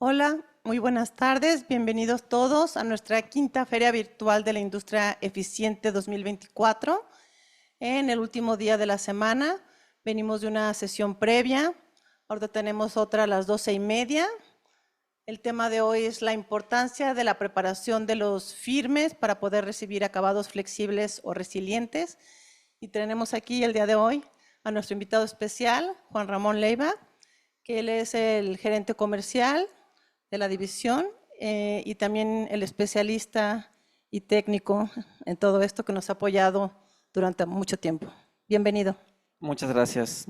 Hola, muy buenas tardes. Bienvenidos todos a nuestra quinta Feria Virtual de la Industria Eficiente 2024. En el último día de la semana venimos de una sesión previa. Ahora tenemos otra a las 12:30. El tema de hoy es la importancia de la preparación de los firmes para poder recibir acabados flexibles o resilientes. Y tenemos aquí el día de hoy a nuestro invitado especial, Juan Ramón Leiva, que él es el gerente comercial de la división y también el especialista y técnico en todo esto que nos ha apoyado durante mucho tiempo. Bienvenido. Muchas gracias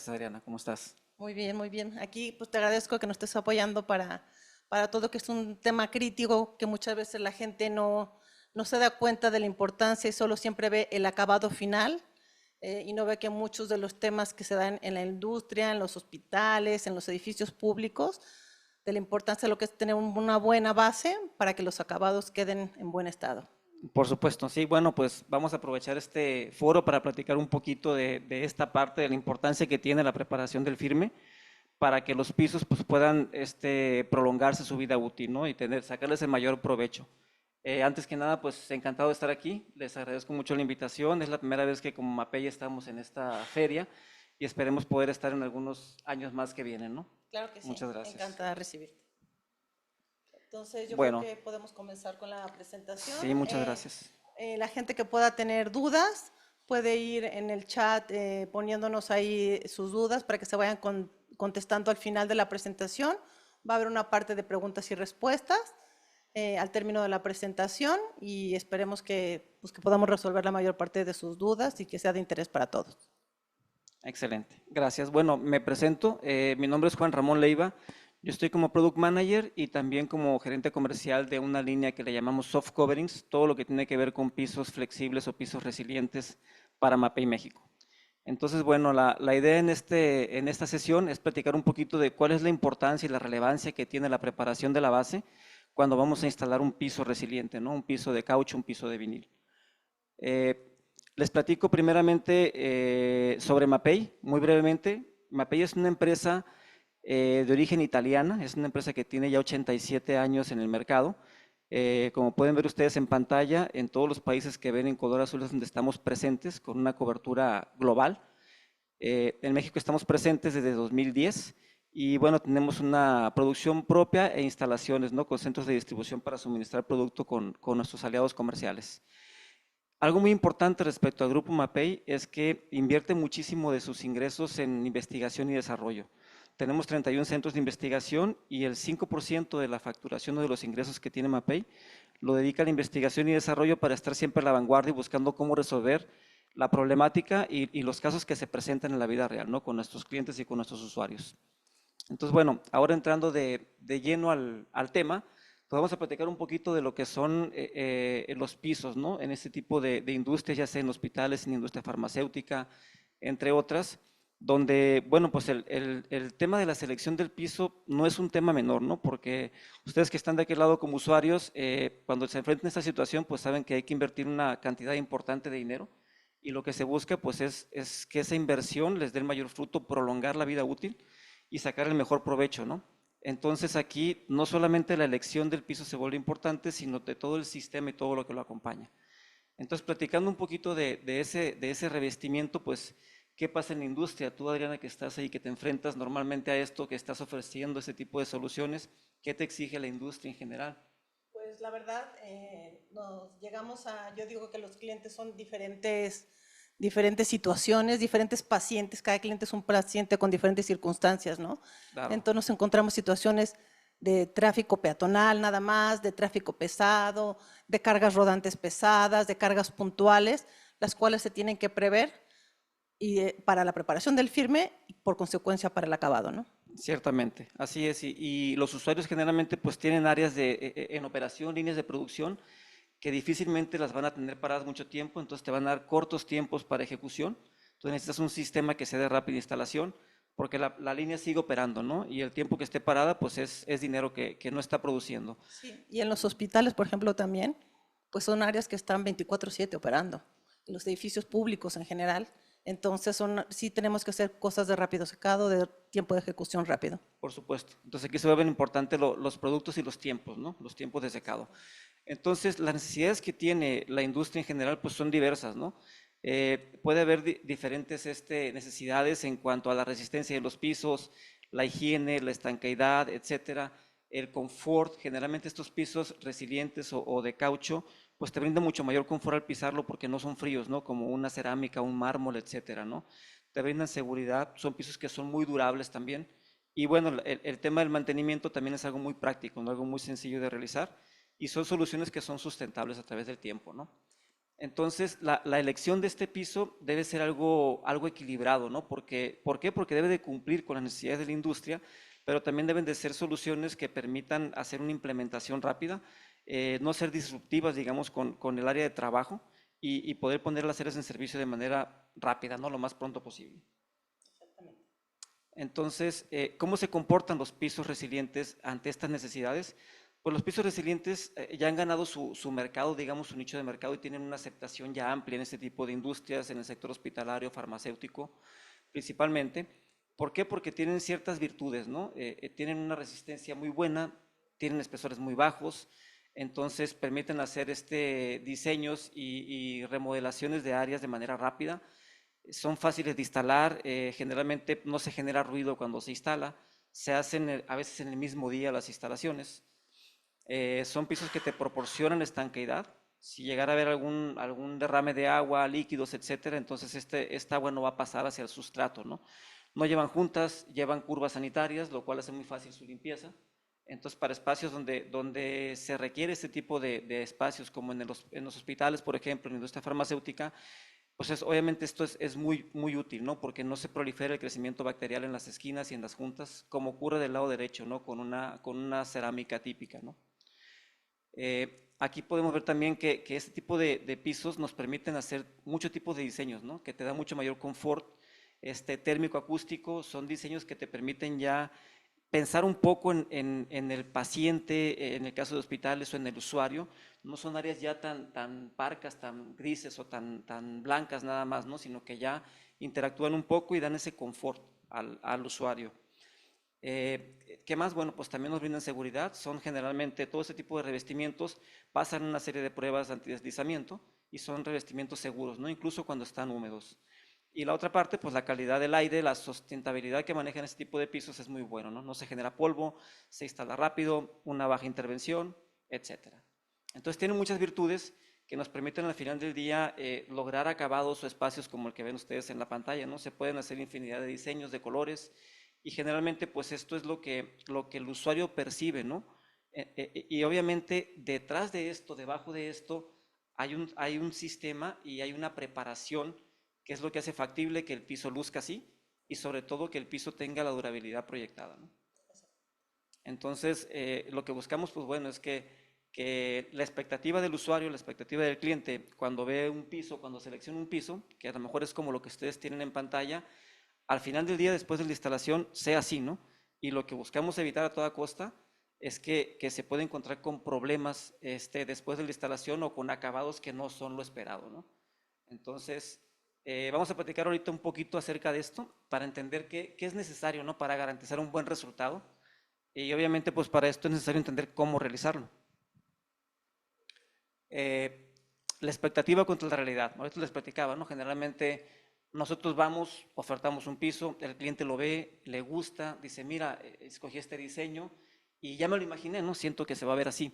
Adriana, ¿cómo estás? Muy bien, muy bien. Aquí pues te agradezco que nos estés apoyando para todo, que es un tema crítico que muchas veces la gente no se da cuenta de la importancia y solo siempre ve el acabado final y no ve que muchos de los temas que se dan en la industria, en los hospitales, en los edificios públicos, de la importancia de lo que es tener una buena base para que los acabados queden en buen estado. Por supuesto, sí, bueno, pues vamos a aprovechar este foro para platicar un poquito de esta parte, de la importancia que tiene la preparación del firme para que los pisos pues, puedan prolongarse su vida útil, ¿no? Y sacarles el mayor provecho. Antes que nada, pues encantado de estar aquí, les agradezco mucho la invitación, es la primera vez que como MAPEI estamos en esta feria y esperemos poder estar en algunos años más que vienen, ¿no? Claro que sí, Muchas gracias. encantada de recibirte. Entonces, yo creo Bueno, que podemos comenzar con la presentación. sí, muchas gracias. La gente que pueda tener dudas puede ir en el chat poniéndonos ahí sus dudas para que se vayan contestando al final de la presentación. Va a haber una parte de preguntas y respuestas al término de la presentación y esperemos pues, que podamos resolver la mayor parte de sus dudas y que sea de interés para todos. Excelente, gracias. Bueno, me presento, mi nombre es Juan Ramón Leiva, yo estoy como Product Manager y también como gerente comercial de una línea que le llamamos Soft Coverings, todo lo que tiene que ver con pisos flexibles o pisos resilientes para Mapei México. Entonces, bueno, la idea en esta sesión es platicar un poquito de cuál es la importancia y la relevancia que tiene la preparación de la base cuando vamos a instalar un piso resiliente, ¿no? Un piso de caucho, un piso de vinil. Eh, Les platico primeramente sobre Mapei, muy brevemente. Mapei es una empresa de origen italiana, es una empresa que tiene ya 87 años en el mercado. Como pueden ver ustedes en pantalla, en todos los países que ven en color azul es donde estamos presentes, con una cobertura global. En México estamos presentes desde 2010 y bueno, tenemos una producción propia e instalaciones, ¿no? Con centros de distribución para suministrar producto con nuestros aliados comerciales. Algo muy importante respecto al Grupo Mapei es que invierte muchísimo de sus ingresos en investigación y desarrollo. Tenemos 31 centros de investigación y el 5% de la facturación o de los ingresos que tiene Mapei lo dedica a la investigación y desarrollo para estar siempre a la vanguardia y buscando cómo resolver la problemática y los casos que se presentan en la vida real, ¿no? Con nuestros clientes y con nuestros usuarios. Entonces, bueno, ahora entrando de lleno al tema, pues vamos a platicar un poquito de lo que son los pisos, ¿no? En este tipo de industrias, ya sea en hospitales, en industria farmacéutica, entre otras, donde, bueno, pues el tema de la selección del piso no es un tema menor, ¿no? Porque ustedes que están de aquel lado como usuarios, cuando se enfrentan a esta situación, pues saben que hay que invertir una cantidad importante de dinero y lo que se busca, pues es que esa inversión les dé el mayor fruto, prolongar la vida útil y sacar el mejor provecho, ¿no? Entonces aquí no solamente la elección del piso se vuelve importante, sino de todo el sistema y todo lo que lo acompaña. Entonces, platicando un poquito de ese revestimiento, pues, ¿qué pasa en la industria? Tú, Adriana, que estás ahí, que te enfrentas normalmente a esto, que estás ofreciendo ese tipo de soluciones, ¿qué te exige la industria en general? Pues la verdad, nos llegamos yo digo que los clientes son diferentes situaciones, diferentes pacientes, cada cliente es un paciente con diferentes circunstancias, ¿no? Claro. Entonces nos encontramos situaciones de tráfico peatonal nada más, de tráfico pesado, de cargas rodantes pesadas, de cargas puntuales, las cuales se tienen que prever y, para la preparación del firme y por consecuencia para el acabado, ¿no? Ciertamente, así es. Y los usuarios generalmente pues tienen áreas en operación, líneas de producción que difícilmente las van a tener paradas mucho tiempo, entonces te van a dar cortos tiempos para ejecución. Entonces necesitas un sistema que sea de rápida instalación, porque la línea sigue operando, ¿no? Y el tiempo que esté parada, pues es dinero que no está produciendo. Sí, y en los hospitales, por ejemplo, también, pues son áreas que están 24/7 operando, en los edificios públicos en general. Entonces, sí tenemos que hacer cosas de rápido secado, de tiempo de ejecución rápido. Por supuesto. Entonces aquí se vuelven importantes los productos y los tiempos, ¿no? Los tiempos de secado. Entonces, las necesidades que tiene la industria en general, pues son diversas, ¿no? Puede haber diferentes necesidades en cuanto a la resistencia de los pisos, la higiene, la estanqueidad, etcétera, el confort. Generalmente estos pisos resilientes o de caucho, pues te brindan mucho mayor confort al pisarlo porque no son fríos, ¿no? Como una cerámica, un mármol, etcétera, ¿no? Te brindan seguridad, son pisos que son muy durables también. Y bueno, el tema del mantenimiento también es algo muy práctico, ¿no? Algo muy sencillo de realizar y son soluciones que son sustentables a través del tiempo, ¿no? Entonces, la elección de este piso debe ser algo equilibrado, ¿no? ¿Por qué? Porque debe de cumplir con las necesidades de la industria, pero también deben de ser soluciones que permitan hacer una implementación rápida, no ser disruptivas, digamos, con el área de trabajo y poder poner las áreas en servicio de manera rápida, ¿no? Lo más pronto posible. Entonces, ¿cómo se comportan los pisos resilientes ante estas necesidades? Pues los pisos resilientes ya han ganado su mercado, digamos, su nicho de mercado y tienen una aceptación ya amplia en este tipo de industrias, en el sector hospitalario, farmacéutico, principalmente. ¿Por qué? Porque tienen ciertas virtudes, ¿no? Tienen una resistencia muy buena, tienen espesores muy bajos, entonces permiten hacer diseños y remodelaciones de áreas de manera rápida, son fáciles de instalar, generalmente no se genera ruido cuando se instala, se hacen a veces en el mismo día las instalaciones. Son pisos que te proporcionan estanqueidad. Si llegara a haber algún derrame de agua, líquidos, etcétera, entonces esta agua no va a pasar hacia el sustrato, ¿no? No llevan juntas, llevan curvas sanitarias, lo cual hace muy fácil su limpieza. Entonces, para espacios donde se requiere este tipo de espacios, como en los hospitales, por ejemplo, en la industria farmacéutica, pues obviamente esto es muy, muy útil, ¿no? Porque no se prolifera el crecimiento bacterial en las esquinas y en las juntas, como ocurre del lado derecho, ¿no? Con una cerámica típica, ¿no? Aquí podemos ver también que este tipo de pisos nos permiten hacer muchos tipos de diseños, ¿no? Que te da mucho mayor confort, térmico acústico, son diseños que te permiten ya pensar un poco en el paciente, en el caso de hospitales o en el usuario. No son áreas ya tan parcas, tan grises o tan blancas nada más, ¿no? Sino que ya interactúan un poco y dan ese confort al usuario. ¿Qué más? Bueno, pues también nos brindan seguridad. Son generalmente todo este tipo de revestimientos pasan una serie de pruebas de antideslizamiento y son revestimientos seguros, ¿no? Incluso cuando están húmedos. Y la otra parte, pues la calidad del aire, la sustentabilidad que manejan este tipo de pisos es muy bueno, ¿no? No se genera polvo, se instala rápido, una baja intervención, etcétera. Entonces tienen muchas virtudes que nos permiten al final del día lograr acabados o espacios como el que ven ustedes en la pantalla, ¿no? Se pueden hacer infinidad de diseños, de colores, y generalmente pues esto es lo que el usuario percibe, ¿no? Y obviamente detrás de esto, debajo de esto, hay un sistema y hay una preparación que es lo que hace factible que el piso luzca así y sobre todo que el piso tenga la durabilidad proyectada, ¿no? Entonces, lo que buscamos, pues bueno, es que la expectativa del usuario, la expectativa del cliente, cuando ve un piso, cuando selecciona un piso, que a lo mejor es como lo que ustedes tienen en pantalla, al final del día, después de la instalación, sea así, ¿no? Y lo que buscamos evitar a toda costa es que se pueda encontrar con problemas después de la instalación o con acabados que no son lo esperado, ¿no? Entonces, vamos a platicar ahorita un poquito acerca de esto para entender qué es necesario, ¿no? Para garantizar un buen resultado. Y obviamente, pues para esto es necesario entender cómo realizarlo. Eh, la expectativa contra la realidad. Ahorita les platicaba, ¿no? Generalmente nosotros vamos, ofertamos un piso, el cliente lo ve, le gusta, dice, mira, escogí este diseño y ya me lo imaginé, ¿no? Siento que se va a ver así.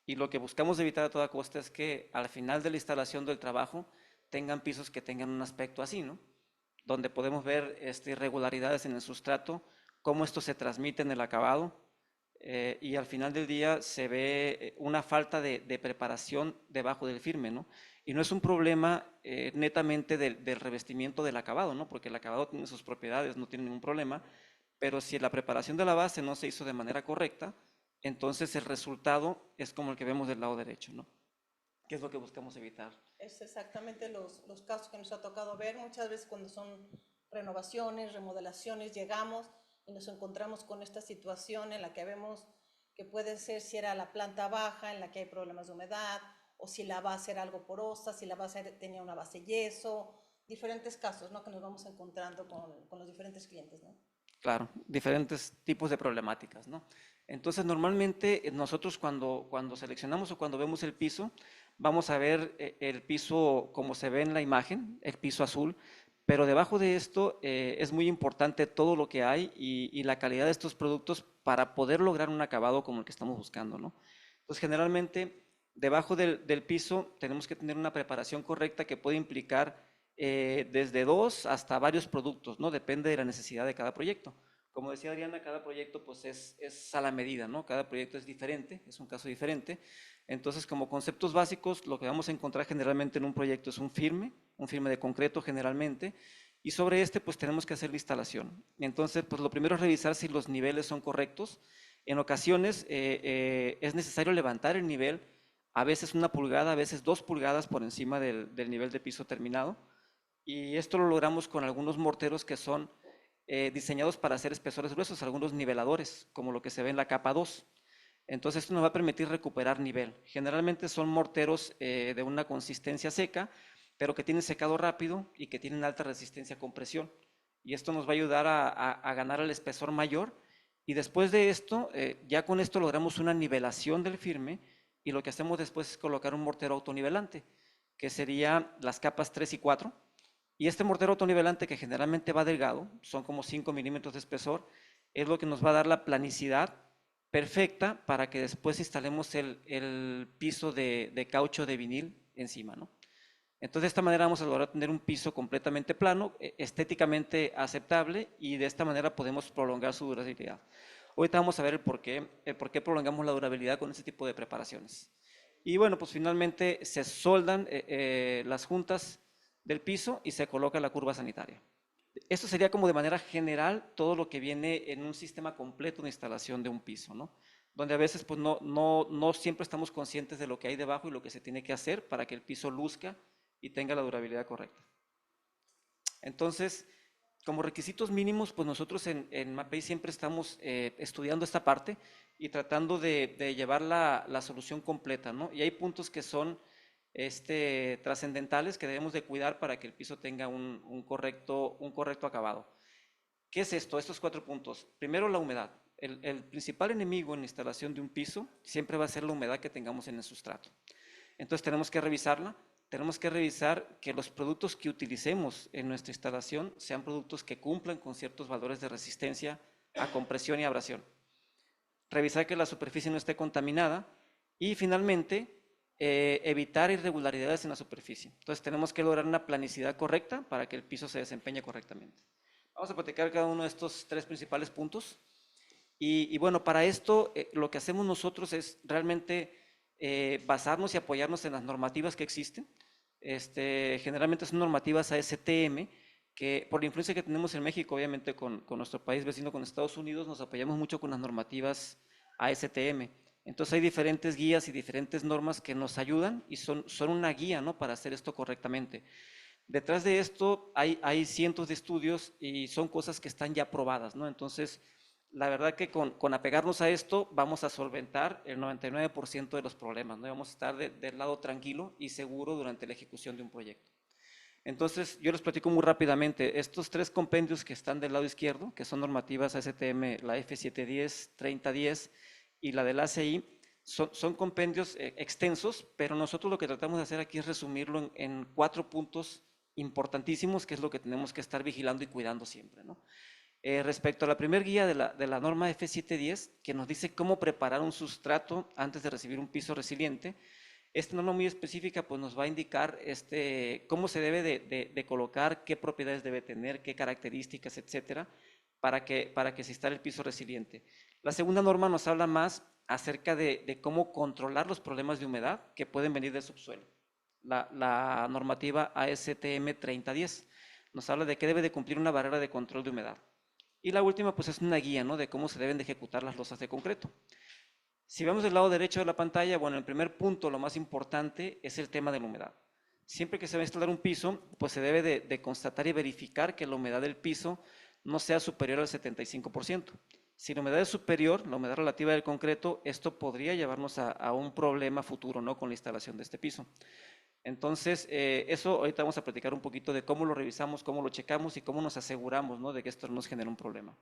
Y lo que buscamos evitar a toda costa es que al final de la instalación del trabajo tengan pisos que tengan un aspecto así, ¿no? Donde podemos ver irregularidades en el sustrato, cómo esto se transmite en el acabado, y al final del día se ve una falta de preparación debajo del firme, ¿no? Y no es un problema netamente del revestimiento del acabado, ¿no? Porque el acabado tiene sus propiedades, no tiene ningún problema, pero si la preparación de la base no se hizo de manera correcta, entonces el resultado es como el que vemos del lado derecho, ¿no? ¿Qué es lo que buscamos evitar? Es exactamente los casos que nos ha tocado ver muchas veces cuando son renovaciones, remodelaciones, llegamos y nos encontramos con esta situación en la que vemos que puede ser si era la planta baja en la que hay problemas de humedad o si la base era algo porosa, si la base tenía una base yeso, diferentes casos, ¿no? Que nos vamos encontrando con los diferentes clientes, ¿no? Claro, diferentes tipos de problemáticas, ¿no? Entonces, normalmente nosotros cuando seleccionamos o cuando vemos el piso, vamos a ver el piso como se ve en la imagen, el piso azul, pero debajo de esto es muy importante todo lo que hay y la calidad de estos productos para poder lograr un acabado como el que estamos buscando, ¿no? Entonces, generalmente, debajo del piso tenemos que tener una preparación correcta que puede implicar desde dos hasta varios productos, ¿no? Depende de la necesidad de cada proyecto. Como decía Adriana, cada proyecto pues es a la medida, ¿no? Cada proyecto es diferente, es un caso diferente. Entonces, como conceptos básicos, lo que vamos a encontrar generalmente en un proyecto es un firme de concreto generalmente, y sobre este pues tenemos que hacer la instalación. Entonces, pues lo primero es revisar si los niveles son correctos. En ocasiones es necesario levantar el nivel, a veces 1 pulgada, a veces 2 pulgadas por encima del nivel de piso terminado, y esto lo logramos con algunos morteros que son diseñados para hacer espesores gruesos, algunos niveladores, como lo que se ve en la capa 2. Entonces esto nos va a permitir recuperar nivel. Generalmente son morteros de una consistencia seca, pero que tienen secado rápido y que tienen alta resistencia a compresión. Y esto nos va a ayudar a ganar el espesor mayor. Y después de esto, ya con esto logramos una nivelación del firme, y lo que hacemos después es colocar un mortero autonivelante, que sería las capas 3 y 4. Y este mortero autonivelante, que generalmente va delgado, son como 5 milímetros de espesor, es lo que nos va a dar la planicidad perfecta para que después instalemos el piso de caucho de vinil encima, ¿no? Entonces, de esta manera vamos a lograr tener un piso completamente plano, estéticamente aceptable, y de esta manera podemos prolongar su durabilidad. Ahorita vamos a ver el por qué prolongamos la durabilidad con este tipo de preparaciones. Y bueno, pues finalmente se soldan las juntas del piso y se coloca la curva sanitaria. Esto sería como de manera general todo lo que viene en un sistema completo de instalación de un piso, ¿no? Donde a veces pues no siempre estamos conscientes de lo que hay debajo y lo que se tiene que hacer para que el piso luzca y tenga la durabilidad correcta. Entonces, como requisitos mínimos, pues nosotros en MAPEI siempre estamos estudiando esta parte y tratando de llevar la solución completa, ¿no? Y hay puntos que son trascendentales que debemos de cuidar para que el piso tenga un correcto acabado. ¿Qué es esto? Estos 4 puntos. Primero, la humedad. El principal enemigo en la instalación de un piso siempre va a ser la humedad que tengamos en el sustrato. Entonces tenemos que revisarla. Tenemos que revisar que los productos que utilicemos en nuestra instalación sean productos que cumplan con ciertos valores de resistencia a compresión y abrasión. Revisar que la superficie no esté contaminada y finalmente evitar irregularidades en la superficie. Entonces tenemos que lograr una planicidad correcta para que el piso se desempeñe correctamente. Vamos a platicar cada uno de estos 3 principales puntos. Y bueno, para esto lo que hacemos nosotros es realmente basarnos y apoyarnos en las normativas que existen. Generalmente son normativas ASTM, que por la influencia que tenemos en México, obviamente con nuestro país vecino, con Estados Unidos, nos apoyamos mucho con las normativas ASTM. Entonces hay diferentes guías y diferentes normas que nos ayudan y son una guía, ¿no?, para hacer esto correctamente. Detrás de esto hay cientos de estudios y son cosas que están ya probadas, ¿no? Entonces, la verdad que con apegarnos a esto vamos a solventar el 99% de los problemas, ¿no? Vamos a estar del lado tranquilo y seguro durante la ejecución de un proyecto. Entonces, yo les platico muy rápidamente. Estos 3 compendios que están del lado izquierdo, que son normativas ASTM, la F710, 3010 y la del ACI, son compendios extensos, pero nosotros lo que tratamos de hacer aquí es resumirlo en 4 puntos importantísimos, que es lo que tenemos que estar vigilando y cuidando siempre, ¿no? Respecto a la primera guía de la norma F710, que nos dice cómo preparar un sustrato antes de recibir un piso resiliente, esta norma muy específica pues nos va a indicar cómo se debe de colocar, qué propiedades debe tener, qué características, etcétera, para que se instale el piso resiliente. La segunda norma nos habla más acerca de cómo controlar los problemas de humedad que pueden venir del subsuelo. La normativa ASTM 3010 nos habla de que debe de cumplir una barrera de control de humedad. Y la última pues es una guía, ¿no?, de cómo se deben de ejecutar las losas de concreto. Si vemos del lado derecho de la pantalla, bueno, el primer punto, lo más importante, es el tema de la humedad. Siempre que se va a instalar un piso, pues se debe de constatar y verificar que la humedad del piso no sea superior al 75%. Si la humedad es superior, la humedad relativa del concreto, esto podría llevarnos a un problema futuro, ¿no?, con la instalación de este piso. Entonces, eso ahorita vamos a platicar un poquito de cómo lo revisamos, cómo lo checamos y cómo nos aseguramos, ¿no?, de que esto no nos genere un problema.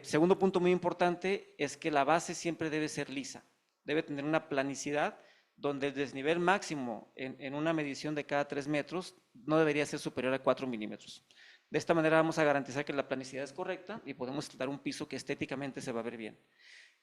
Segundo punto muy importante es que la base siempre debe ser lisa, debe tener una planicidad donde el desnivel máximo en una medición de cada 3 metros no debería ser superior a 4 milímetros. De esta manera vamos a garantizar que la planicidad es correcta y podemos dar un piso que estéticamente se va a ver bien.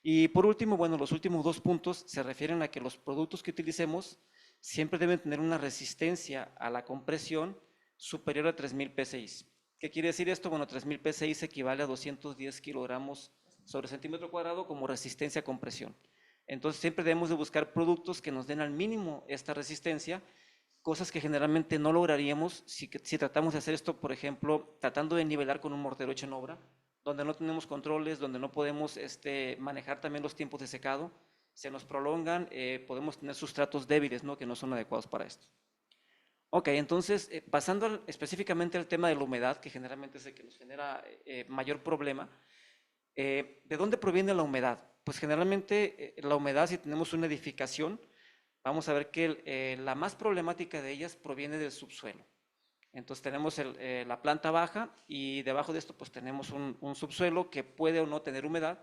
Y por último, bueno, los últimos 2 puntos se refieren a que los productos que utilicemos siempre deben tener una resistencia a la compresión superior a 3000 psi. ¿Qué quiere decir esto? Bueno, 3000 psi equivale a 210 kilogramos sobre centímetro cuadrado como resistencia a compresión. Entonces siempre debemos de buscar productos que nos den al mínimo esta resistencia, cosas que generalmente no lograríamos si tratamos de hacer esto, por ejemplo, tratando de nivelar con un mortero hecho en obra, donde no tenemos controles, donde no podemos manejar también los tiempos de secado, se nos prolongan, podemos tener sustratos débiles, ¿no?, que no son adecuados para esto. Ok, entonces, pasando específicamente al tema de la humedad, que generalmente es el que nos genera mayor problema, ¿de dónde proviene la humedad? Pues generalmente la humedad, si tenemos una edificación, vamos a ver que la más problemática de ellas proviene del subsuelo. Entonces tenemos la planta baja y debajo de esto pues tenemos un subsuelo que puede o no tener humedad,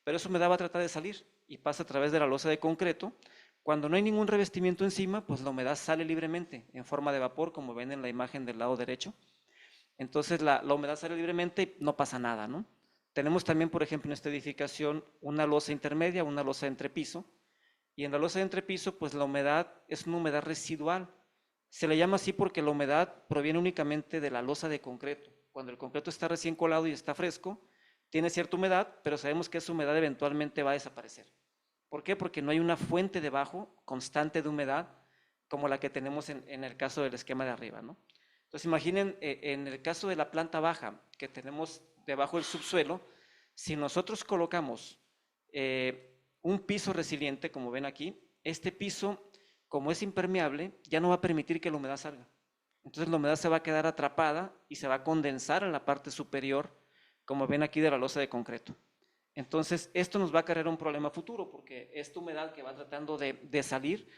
pero esa humedad va a tratar de salir y pasa a través de la losa de concreto. Cuando no hay ningún revestimiento encima, pues la humedad sale libremente en forma de vapor, como ven en la imagen del lado derecho. Entonces la humedad sale libremente y no pasa nada, ¿no? Tenemos también, por ejemplo, en esta edificación una losa intermedia, una losa de entrepiso, y en la losa de entrepiso, pues la humedad es una humedad residual. Se le llama así porque la humedad proviene únicamente de la losa de concreto. Cuando el concreto está recién colado y está fresco, tiene cierta humedad, pero sabemos que esa humedad eventualmente va a desaparecer. ¿Por qué? Porque no hay una fuente debajo constante de humedad como la que tenemos en el caso del esquema de arriba, ¿no? Entonces imaginen en el caso de la planta baja que tenemos debajo del subsuelo, si nosotros colocamos un piso resiliente, como ven aquí, este piso, como es impermeable, ya no va a permitir que la humedad salga. Entonces la humedad se va a quedar atrapada y se va a condensar en la parte superior, como ven aquí, de la losa de concreto. Entonces esto nos va a acarrear un problema futuro, porque esta humedad que va tratando de salir,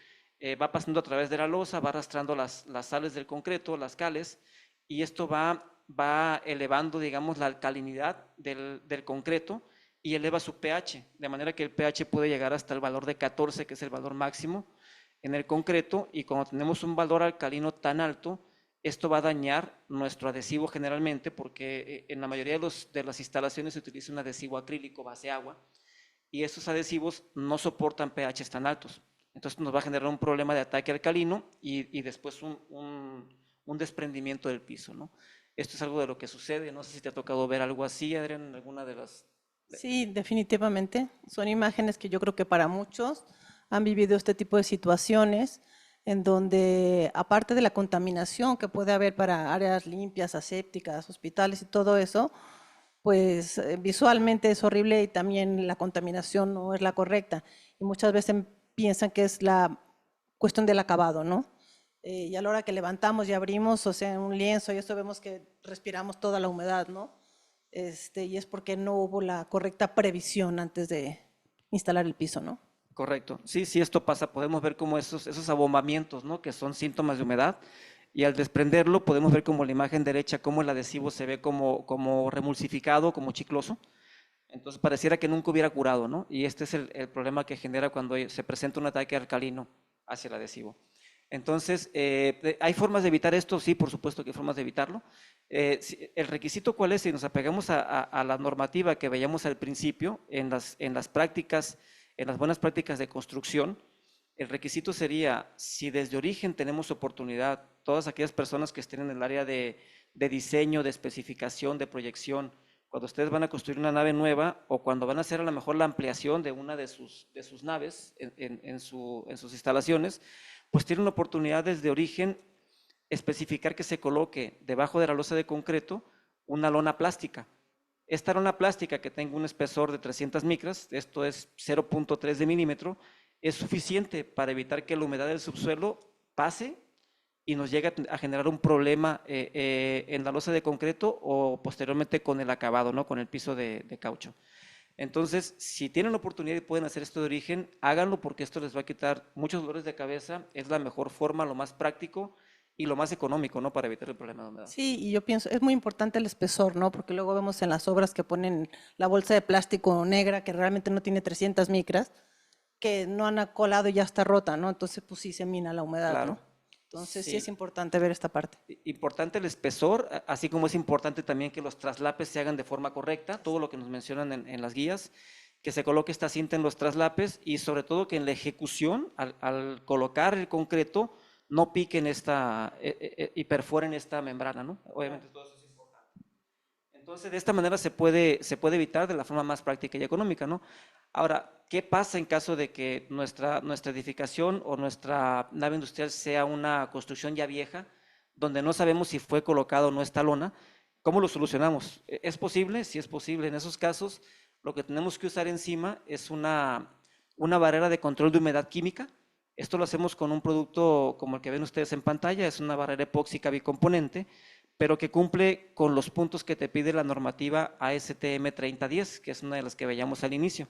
va pasando a través de la losa, va arrastrando las sales del concreto, las cales, y esto va elevando, digamos, la alcalinidad del concreto y eleva su pH, de manera que el pH puede llegar hasta el valor de 14, que es el valor máximo en el concreto, y cuando tenemos un valor alcalino tan alto, esto va a dañar nuestro adhesivo generalmente, porque en la mayoría de las instalaciones se utiliza un adhesivo acrílico base agua, y estos adhesivos no soportan pHs tan altos. Entonces nos va a generar un problema de ataque alcalino y después un desprendimiento del piso, ¿no? Esto es algo de lo que sucede. No sé si te ha tocado ver algo así, Adrián, en alguna de las... Sí, definitivamente. Son imágenes que yo creo que para muchos han vivido este tipo de situaciones en donde, aparte de la contaminación que puede haber para áreas limpias, asépticas, hospitales y todo eso, pues visualmente es horrible y también la contaminación no es la correcta. Y muchas veces piensan que es la cuestión del acabado, ¿no? Y a la hora que levantamos y abrimos, o sea, un lienzo, y esto vemos que respiramos toda la humedad, ¿no? Y es porque no hubo la correcta previsión antes de instalar el piso, ¿no? Correcto. Sí, sí, esto pasa. Podemos ver como esos abombamientos, ¿no?, que son síntomas de humedad. Y al desprenderlo podemos ver como la imagen derecha, cómo el adhesivo se ve como remulsificado, como chicloso. Entonces pareciera que nunca hubiera curado, ¿no? Y este es el problema que genera cuando se presenta un ataque alcalino hacia el adhesivo. Entonces, ¿hay formas de evitar esto? Sí, por supuesto que hay formas de evitarlo. ¿El requisito cuál es? Si nos apegamos a la normativa que veíamos al principio, en las prácticas, en las buenas prácticas de construcción, el requisito sería, si desde origen tenemos oportunidad, todas aquellas personas que estén en el área de diseño, de especificación, de proyección, cuando ustedes van a construir una nave nueva o cuando van a hacer a lo mejor la ampliación de una de sus naves en sus instalaciones, pues tienen la oportunidad desde origen especificar que se coloque debajo de la losa de concreto una lona plástica. Esta lona plástica que tenga un espesor de 300 micras, esto es 0.3 de milímetro, es suficiente para evitar que la humedad del subsuelo pase y nos llegue a generar un problema en la losa de concreto o posteriormente con el acabado, ¿no?, con el piso de caucho. Entonces, si tienen la oportunidad y pueden hacer esto de origen, háganlo porque esto les va a quitar muchos dolores de cabeza. Es la mejor forma, lo más práctico y lo más económico, ¿no? Para evitar el problema de humedad. Sí, y yo pienso, es muy importante el espesor, ¿no? Porque luego vemos en las obras que ponen la bolsa de plástico negra que realmente no tiene 300 micras, que no han colado y ya está rota, ¿no? Entonces, pues sí se mina la humedad, Claro. ¿no? Entonces, sí es Sí, importante ver esta parte. importante el espesor, así como es importante también que los traslapes se hagan de forma correcta, todo lo que nos mencionan en las guías, que se coloque esta cinta en los traslapes y sobre todo que en la ejecución, al colocar el concreto, no piquen y perforen esta membrana, ¿no? Obviamente todo eso es importante. Entonces, de esta manera se puede evitar de la forma más práctica y económica, ¿no? Ahora, ¿qué pasa en caso de que nuestra edificación o nuestra nave industrial sea una construcción ya vieja, donde no sabemos si fue colocado o no esta lona? ¿Cómo lo solucionamos? ¿Es posible? Sí es posible. En esos casos, lo que tenemos que usar encima es una barrera de control de humedad química. Esto lo hacemos con un producto como el que ven ustedes en pantalla, es una barrera epóxica bicomponente, pero que cumple con los puntos que te pide la normativa ASTM 3010, que es una de las que veíamos al inicio.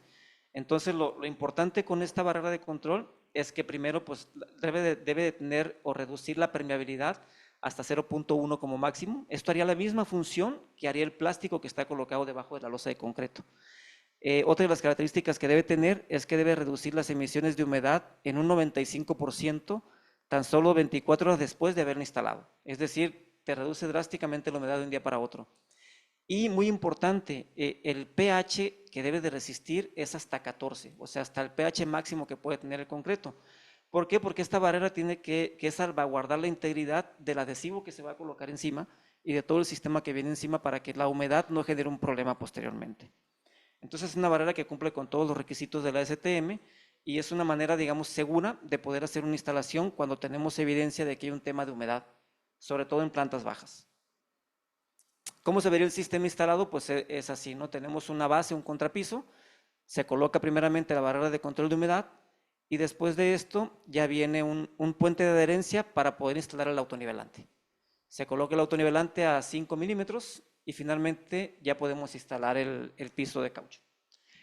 Entonces, lo importante con esta barrera de control es que primero pues, debe de tener o reducir la permeabilidad hasta 0.1 como máximo. Esto haría la misma función que haría el plástico que está colocado debajo de la losa de concreto. Otra de las características que debe tener es que debe reducir las emisiones de humedad en un 95% tan solo 24 horas después de haberlo instalado. Es decir, te reduce drásticamente la humedad de un día para otro. Y muy importante, el pH que debe de resistir es hasta 14, o sea, hasta el pH máximo que puede tener el concreto. ¿Por qué? Porque esta barrera tiene que salvaguardar la integridad del adhesivo que se va a colocar encima y de todo el sistema que viene encima para que la humedad no genere un problema posteriormente. Entonces es una barrera que cumple con todos los requisitos de la STM y es una manera, digamos, segura de poder hacer una instalación cuando tenemos evidencia de que hay un tema de humedad, sobre todo en plantas bajas. ¿Cómo se vería el sistema instalado? Pues es así, ¿no? Tenemos una base, un contrapiso, se coloca primeramente la barrera de control de humedad y después de esto ya viene un puente de adherencia para poder instalar el autonivelante. Se coloca el autonivelante a 5 milímetros y finalmente ya podemos instalar el piso de caucho.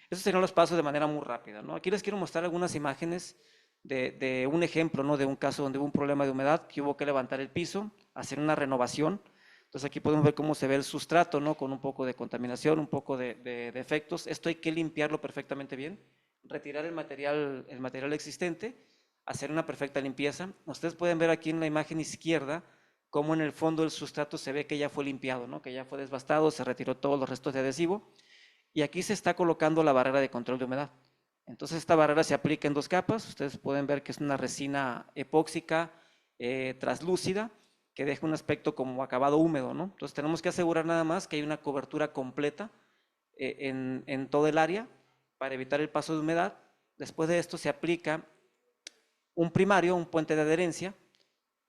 Esos serían los pasos de manera muy rápida, ¿no? Aquí les quiero mostrar algunas imágenes de un ejemplo, ¿no? De un caso donde hubo un problema de humedad, que hubo que levantar el piso, hacer una renovación. Entonces aquí podemos ver cómo se ve el sustrato, ¿no? Con un poco de contaminación, un poco de defectos. Esto hay que limpiarlo perfectamente bien, retirar el material existente, hacer una perfecta limpieza. Ustedes pueden ver aquí en la imagen izquierda cómo en el fondo del sustrato se ve que ya fue limpiado, ¿no? Que ya fue desbastado, se retiró todos los restos de adhesivo. Y aquí se está colocando la barrera de control de humedad. Entonces esta barrera se aplica en dos capas. Ustedes pueden ver que es una resina epóxica translúcida que deja un aspecto como acabado húmedo, ¿no? Entonces tenemos que asegurar nada más que hay una cobertura completa en todo el área para evitar el paso de humedad. Después de esto se aplica un primario, un puente de adherencia,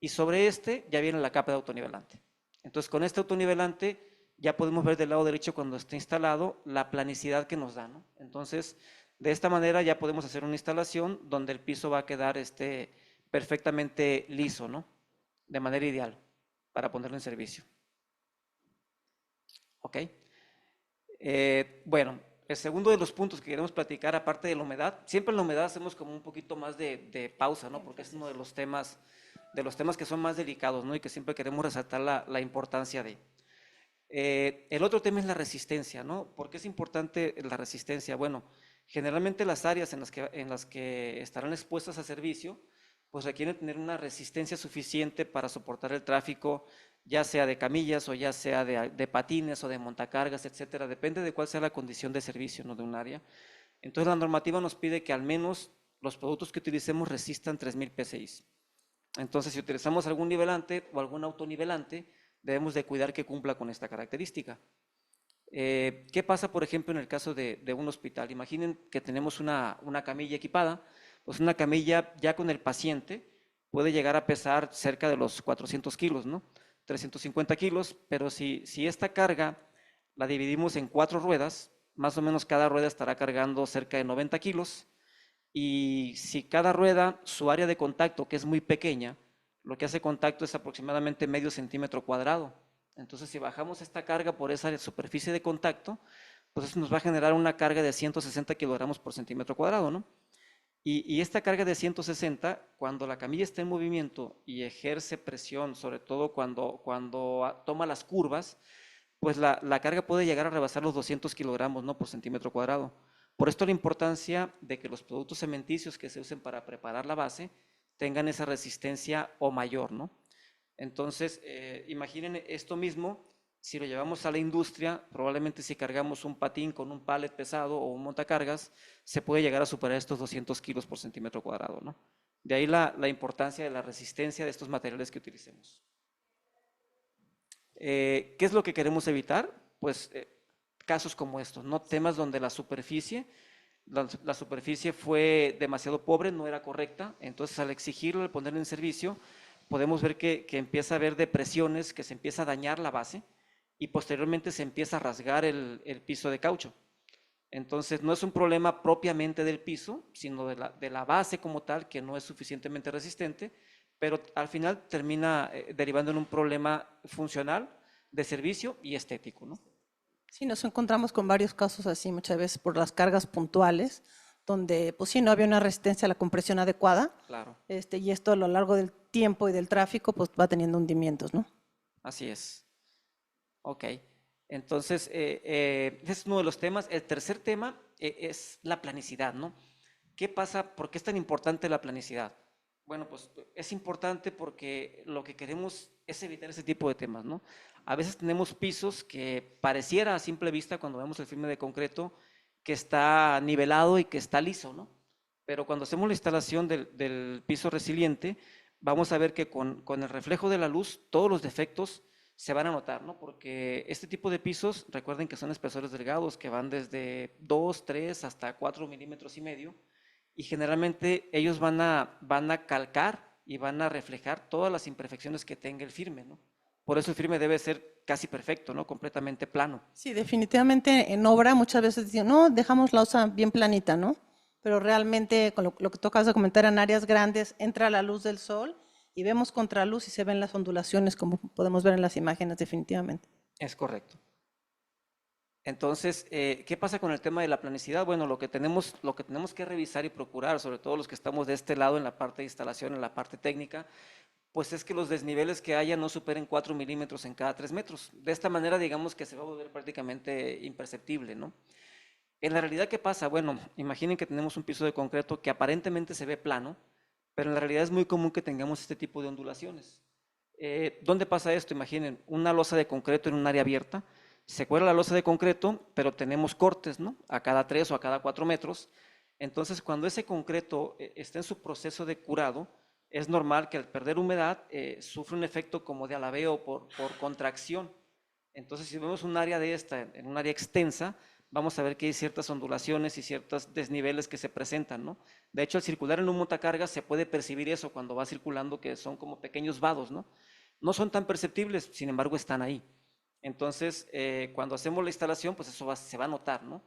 y sobre este ya viene la capa de autonivelante. Entonces con este autonivelante ya podemos ver del lado derecho cuando esté instalado la planicidad que nos da, ¿no? Entonces, de esta manera ya podemos hacer una instalación donde el piso va a quedar perfectamente liso, ¿no? De manera ideal para ponerlo en servicio. ¿Ok? Bueno, el segundo de los puntos que queremos platicar, aparte de la humedad, siempre en la humedad hacemos como un poquito más de pausa, ¿no? Porque es uno de los temas que son más delicados, ¿no? Y que siempre queremos resaltar la importancia de. El otro tema es la resistencia, ¿no? ¿Por qué es importante la resistencia? Bueno, generalmente las áreas en las que estarán expuestas a servicio, pues requieren tener una resistencia suficiente para soportar el tráfico, ya sea de camillas o ya sea de patines o de montacargas, etcétera. Depende de cuál sea la condición de servicio, ¿no? De un área. Entonces la normativa nos pide que al menos los productos que utilicemos resistan 3000 PSI. Entonces, si utilizamos algún nivelante o algún autonivelante, debemos de cuidar que cumpla con esta característica. ¿Qué pasa, por ejemplo, en el caso de un hospital? Imaginen que tenemos una camilla equipada, pues una camilla ya con el paciente puede llegar a pesar cerca de los 400 kilos, ¿no? 350 kilos, pero si esta carga la dividimos en 4 ruedas, más o menos cada rueda estará cargando cerca de 90 kilos, y si cada rueda, su área de contacto, que es muy pequeña, lo que hace contacto es aproximadamente medio centímetro cuadrado. Entonces, si bajamos esta carga por esa superficie de contacto, pues eso nos va a generar una carga de 160 kilogramos por centímetro cuadrado, ¿no? Y esta carga de 160, cuando la camilla está en movimiento y ejerce presión, sobre todo cuando toma las curvas, pues la carga puede llegar a rebasar los 200 kilogramos, ¿no? Por centímetro cuadrado. Por esto la importancia de que los productos cementicios que se usen para preparar la base tengan esa resistencia o mayor, ¿no? Entonces, imaginen esto mismo, si lo llevamos a la industria, probablemente si cargamos un patín con un pallet pesado o un montacargas, se puede llegar a superar estos 200 kilos por centímetro cuadrado, ¿no? De ahí la importancia de la resistencia de estos materiales que utilicemos. ¿Qué es lo que queremos evitar? Pues casos como estos, ¿no? Temas donde la superficie fue demasiado pobre, no era correcta, entonces al exigirlo, al ponerlo en servicio, podemos ver que empieza a haber depresiones, que se empieza a dañar la base y posteriormente se empieza a rasgar el piso de caucho. Entonces no es un problema propiamente del piso, sino de la base como tal, que no es suficientemente resistente, pero al final termina derivando en un problema funcional, de servicio y estético, ¿no? Sí, nos encontramos con varios casos así muchas veces por las cargas puntuales, donde pues sí, no había una resistencia a la compresión adecuada, Claro, y esto a lo largo del tiempo y del tráfico pues va teniendo hundimientos, ¿no? así es. Ok, entonces ese es uno de los temas. El tercer tema es la planicidad, ¿no? ¿Qué pasa? ¿Por qué es tan importante la planicidad? Bueno, pues es importante porque lo que queremos es evitar ese tipo de temas, ¿no? A veces tenemos pisos que pareciera a simple vista cuando vemos el filme de concreto que está nivelado y que está liso, ¿no? Pero cuando hacemos la instalación del piso resiliente, vamos a ver que con el reflejo de la luz todos los defectos se van a notar, ¿no? Porque este tipo de pisos, recuerden que son espesores delgados que van desde 2, 3 hasta 4 milímetros y medio, y generalmente ellos van a calcar y van a reflejar todas las imperfecciones que tenga el firme, ¿no? Por eso el firme debe ser casi perfecto, ¿no? Completamente plano. Sí, definitivamente en obra muchas veces dicen, no, dejamos la osa bien planita, ¿no? Pero realmente con lo que tocas de comentar en áreas grandes, entra la luz del sol y vemos contraluz y se ven las ondulaciones como podemos ver en las imágenes definitivamente. Es correcto. Entonces, ¿qué pasa con el tema de la planicidad? Bueno, lo que tenemos que revisar y procurar, sobre todo los que estamos de este lado en la parte de instalación, en la parte técnica, pues es que los desniveles que haya no superen 4 milímetros en cada 3 metros. De esta manera, digamos que se va a volver prácticamente imperceptible, ¿no? En la realidad, ¿qué pasa? Bueno, imaginen que tenemos un piso de concreto que aparentemente se ve plano, pero en la realidad es muy común que tengamos este tipo de ondulaciones. ¿Dónde pasa esto? Imaginen una losa de concreto en un área abierta, se cuela la losa de concreto, pero tenemos cortes, ¿no? A cada 3 o a cada 4 metros. Entonces, cuando ese concreto está en su proceso de curado, es normal que al perder humedad sufre un efecto como de alabeo por contracción. Entonces, si vemos un área de esta, en un área extensa, vamos a ver que hay ciertas ondulaciones y ciertos desniveles que se presentan, ¿no? De hecho, al circular en un montacargas se puede percibir eso cuando va circulando, que son como pequeños vados, ¿no? No son tan perceptibles, sin embargo, están ahí. Entonces, cuando hacemos la instalación, pues eso se va a notar, ¿no?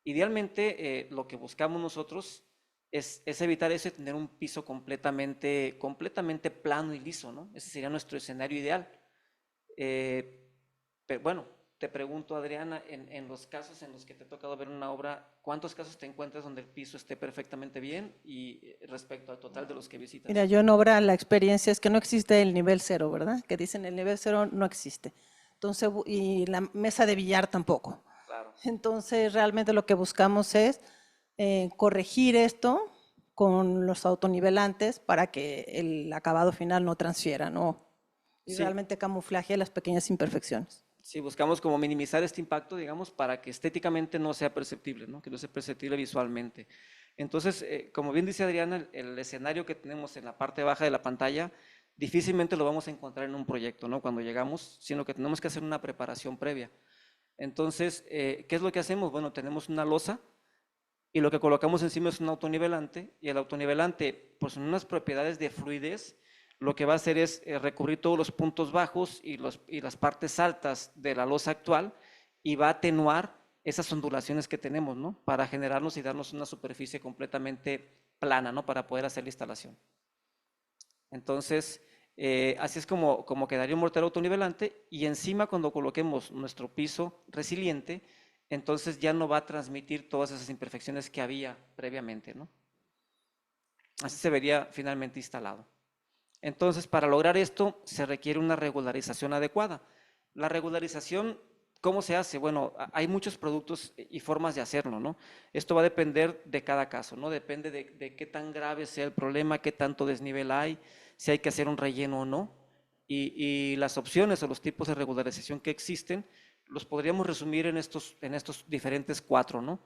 Idealmente, lo que buscamos nosotros es evitar eso y tener un piso completamente plano y liso, ¿no? Ese sería nuestro escenario ideal. Eh, pero bueno, te pregunto, Adriana, en los casos en los que te ha tocado ver una obra, ¿cuántos casos te encuentras donde el piso esté perfectamente bien y respecto al total de los que Mira, visitas? yo en obra la experiencia es que no existe el nivel cero, ¿verdad? Que dicen el nivel cero no existe. Entonces, y la mesa de billar tampoco. Claro. Entonces, realmente lo que buscamos es corregir esto con los autonivelantes para que el acabado final no transfiera, ¿no? Y Sí, realmente camuflaje las pequeñas imperfecciones. sí, buscamos como minimizar este impacto, digamos, para que estéticamente no sea perceptible, ¿no? Que no sea perceptible visualmente. Entonces, como bien dice Adriana, el escenario que tenemos en la parte baja de la pantalla difícilmente lo vamos a encontrar en un proyecto, ¿no? Cuando llegamos, sino que tenemos que hacer una preparación previa. Entonces, ¿qué es lo que hacemos? Bueno, tenemos una losa y lo que colocamos encima es un autonivelante y el autonivelante, pues en unas propiedades de fluidez, lo que va a hacer es recubrir todos los puntos bajos y las partes altas de la losa actual y va a atenuar esas ondulaciones que tenemos, ¿no? Para generarnos y darnos una superficie completamente plana, ¿no? Para poder hacer la instalación. Entonces, así es como quedaría un mortero autonivelante y encima cuando coloquemos nuestro piso resiliente, entonces ya no va a transmitir todas esas imperfecciones que había previamente, ¿no? Así se vería finalmente instalado. Entonces, para lograr esto, se requiere una regularización adecuada. La regularización, ¿cómo se hace? Bueno, hay muchos productos y formas de hacerlo, ¿no? Esto va a depender de cada caso, ¿no? Depende de qué tan grave sea el problema, qué tanto desnivel hay, si hay que hacer un relleno o no. Y las opciones o los tipos de regularización que existen, los podríamos resumir en estos diferentes cuatro, ¿no?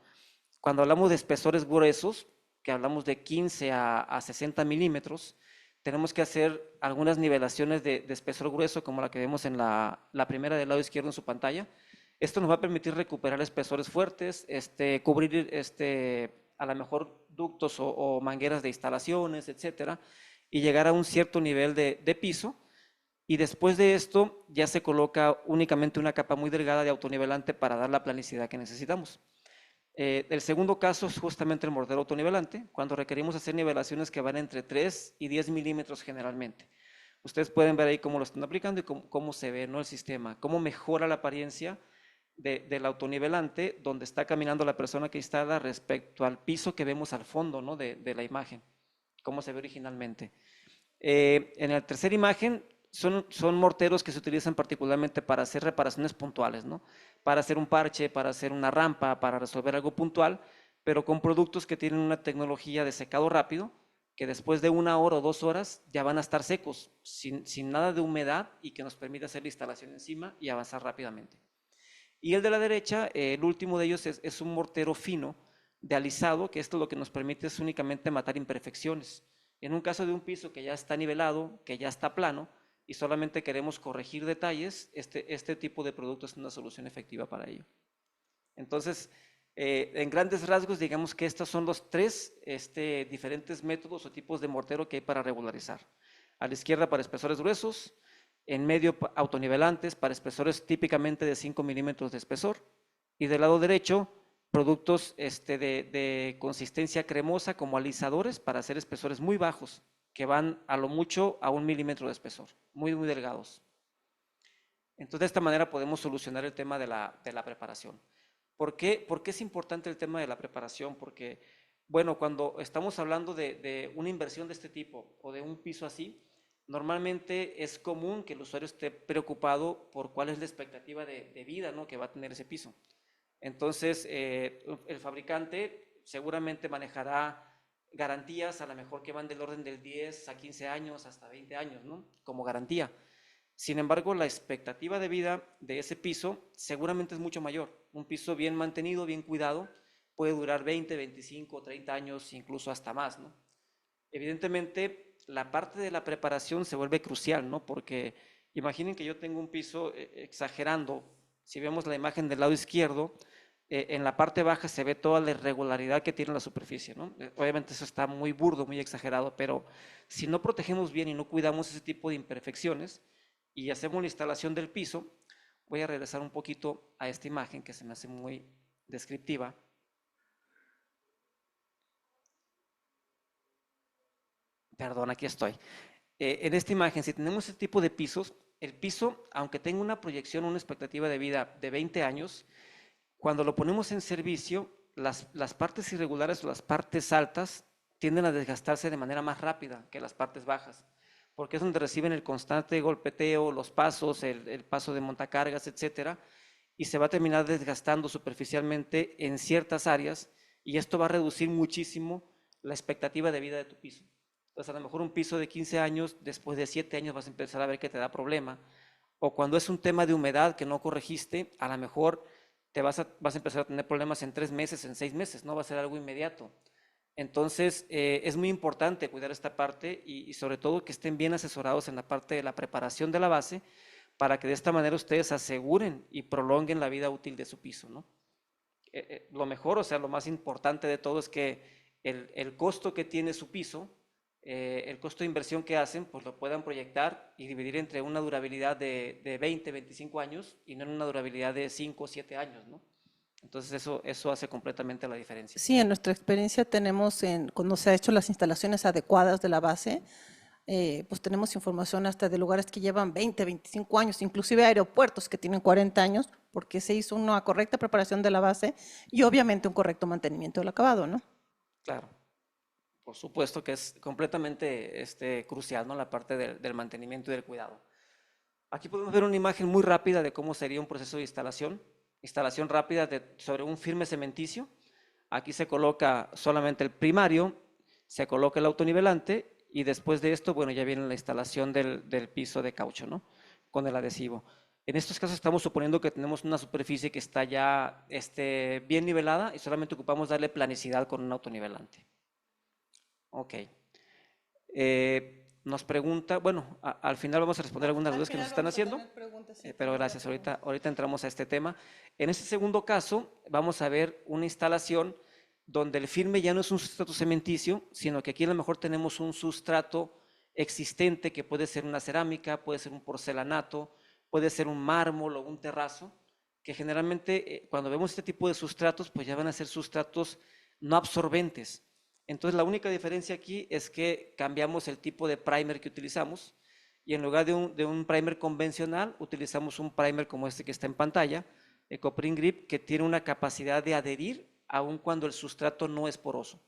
Cuando hablamos de espesores gruesos, que hablamos de 15 a 60 milímetros, tenemos que hacer algunas nivelaciones de espesor grueso, como la que vemos en la primera del lado izquierdo en su pantalla. Esto nos va a permitir recuperar espesores fuertes, cubrir a lo mejor ductos o mangueras de instalaciones, etcétera, y llegar a un cierto nivel de piso. Y después de esto ya se coloca únicamente una capa muy delgada de autonivelante para dar la planicidad que necesitamos. El segundo caso es justamente el mortero autonivelante, cuando requerimos hacer nivelaciones que van entre 3 y 10 milímetros generalmente. Ustedes pueden ver ahí cómo lo están aplicando y cómo se ve, ¿no?, el sistema, cómo mejora la apariencia del autonivelante donde está caminando la persona que instala respecto al piso que vemos al fondo, ¿no?, de la imagen, cómo se ve originalmente. En la tercera imagen son morteros que se utilizan particularmente para hacer reparaciones puntuales, ¿no? Para hacer un parche, para hacer una rampa, para resolver algo puntual, pero con productos que tienen una tecnología de secado rápido, que después de 1 hora o 2 horas ya van a estar secos, sin nada de humedad, y que nos permite hacer la instalación encima y avanzar rápidamente. Y el de la derecha, el último de ellos es un mortero fino de alisado, que esto lo que nos permite es únicamente matar imperfecciones. En un caso de un piso que ya está nivelado, que ya está plano, y solamente queremos corregir detalles, este tipo de producto es una solución efectiva para ello. Entonces, en grandes rasgos, digamos que estos son los tres diferentes métodos o tipos de mortero que hay para regularizar. A la izquierda para espesores gruesos, en medio autonivelantes para espesores típicamente de 5 milímetros de espesor, y del lado derecho productos de consistencia cremosa como alisadores para hacer espesores muy bajos, que van a lo mucho a 1 milímetro de espesor, muy, muy delgados. Entonces, de esta manera podemos solucionar el tema de la preparación. ¿Por qué es importante el tema de la preparación? Porque, bueno, cuando estamos hablando de una inversión de este tipo o de un piso así, normalmente es común que el usuario esté preocupado por cuál es la expectativa de vida, ¿no?, que va a tener ese piso. Entonces, el fabricante seguramente manejará garantías, a lo mejor que van del orden del 10 a 15 años hasta 20 años, ¿no?, como garantía. Sin embargo, la expectativa de vida de ese piso seguramente es mucho mayor. Un piso bien mantenido, bien cuidado, puede durar 20, 25, 30 años, incluso hasta más, ¿no? Evidentemente, la parte de la preparación se vuelve crucial, ¿no? Porque imaginen que yo tengo un piso, exagerando, si vemos la imagen del lado izquierdo, en la parte baja se ve toda la irregularidad que tiene la superficie, ¿no? Obviamente eso está muy burdo, muy exagerado, pero si no protegemos bien y no cuidamos ese tipo de imperfecciones y hacemos la instalación del piso, voy a regresar un poquito a esta imagen que se me hace muy descriptiva. Perdón, aquí estoy. En esta imagen, si tenemos este tipo de pisos, el piso, aunque tenga una proyección, una expectativa de vida de 20 años, cuando lo ponemos en servicio, las partes irregulares o las partes altas tienden a desgastarse de manera más rápida que las partes bajas, porque es donde reciben el constante golpeteo, los pasos, el paso de montacargas, etcétera, y se va a terminar desgastando superficialmente en ciertas áreas, y esto va a reducir muchísimo la expectativa de vida de tu piso. Entonces, a lo mejor un piso de 15 años, después de 7 años vas a empezar a ver que te da problema, o cuando es un tema de humedad que no corregiste, a lo mejor vas a empezar a tener problemas en 3 meses, en 6 meses, no va a ser algo inmediato. Entonces, es muy importante cuidar esta parte y sobre todo que estén bien asesorados en la parte de la preparación de la base, para que de esta manera ustedes aseguren y prolonguen la vida útil de su piso, ¿no? Lo mejor, o sea, lo más importante de todo es que el costo que tiene su piso, el costo de inversión que hacen, pues lo puedan proyectar y dividir entre una durabilidad de 20, 25 años y no en una durabilidad de 5 o 7 años, ¿no? Entonces eso hace completamente la diferencia. Sí, en nuestra experiencia tenemos, cuando se ha hecho las instalaciones adecuadas de la base, pues tenemos información hasta de lugares que llevan 20, 25 años, inclusive aeropuertos que tienen 40 años, porque se hizo una correcta preparación de la base y obviamente un correcto mantenimiento del acabado, ¿no? Claro, por supuesto que es completamente crucial, ¿no? La parte del mantenimiento y del cuidado. Aquí podemos ver una imagen muy rápida de cómo sería un proceso de instalación. Instalación rápida sobre un firme cementicio. Aquí se coloca solamente el primario, se coloca el autonivelante y después de esto, bueno, ya viene la instalación del piso de caucho, ¿no? Con el adhesivo. En estos casos estamos suponiendo que tenemos una superficie que está ya bien nivelada y solamente ocupamos darle planicidad con un autonivelante. Ok. Nos pregunta, bueno, al final vamos a responder algunas dudas que nos están haciendo, pero gracias, ahorita entramos a este tema. En este segundo caso, vamos a ver una instalación donde el firme ya no es un sustrato cementicio, sino que aquí a lo mejor tenemos un sustrato existente que puede ser una cerámica, puede ser un porcelanato, puede ser un mármol o un terrazo, que generalmente cuando vemos este tipo de sustratos, pues ya van a ser sustratos no absorbentes. Entonces la única diferencia aquí es que cambiamos el tipo de primer que utilizamos y en lugar de un primer convencional utilizamos un primer como este que está en pantalla, EcoPrint Grip, que tiene una capacidad de adherir aun cuando el sustrato no es poroso.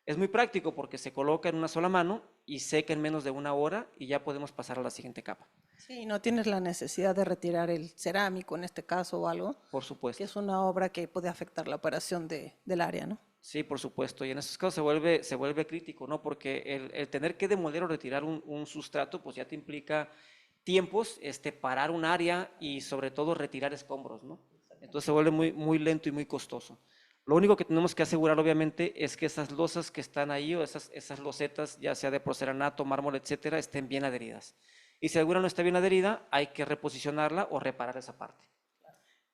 Es muy práctico porque se coloca en una sola mano y seca en menos de una hora y ya podemos pasar a la siguiente capa. Sí, no tienes la necesidad de retirar el cerámico en este caso o algo, Por que supuesto. es una obra que puede afectar la operación del área, ¿no? Sí, por supuesto. Y en esos casos se vuelve crítico, ¿no? Porque el tener que demoler o retirar un sustrato, pues ya te implica tiempos, parar un área y sobre todo retirar escombros, ¿no? Entonces se vuelve muy, muy lento y muy costoso. Lo único que tenemos que asegurar, obviamente, es que esas losas que están ahí o esas losetas, ya sea de porcelanato, mármol, etcétera, estén bien adheridas. Y si alguna no está bien adherida, hay que reposicionarla o reparar esa parte.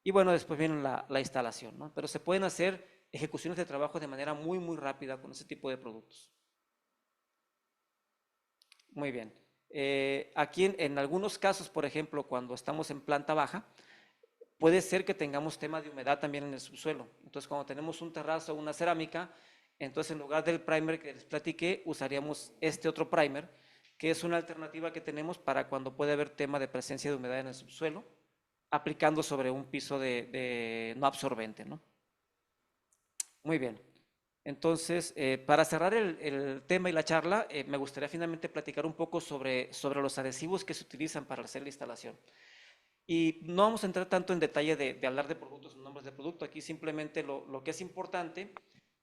Y bueno, después viene la instalación, ¿no? Pero se pueden hacer ejecuciones de trabajo de manera muy, muy rápida con ese tipo de productos. Muy bien. Aquí en algunos casos, por ejemplo, cuando estamos en planta baja, puede ser que tengamos tema de humedad también en el subsuelo. Entonces, cuando tenemos un terrazo o una cerámica, entonces en lugar del primer que les platiqué, usaríamos este otro primer, que es una alternativa que tenemos para cuando puede haber tema de presencia de humedad en el subsuelo, aplicando sobre un piso de no absorbente, ¿no? Muy bien. Entonces, para cerrar el tema y la charla, me gustaría finalmente platicar un poco sobre los adhesivos que se utilizan para hacer la instalación. Y no vamos a entrar tanto en detalle de hablar de productos o nombres de producto, aquí simplemente lo que es importante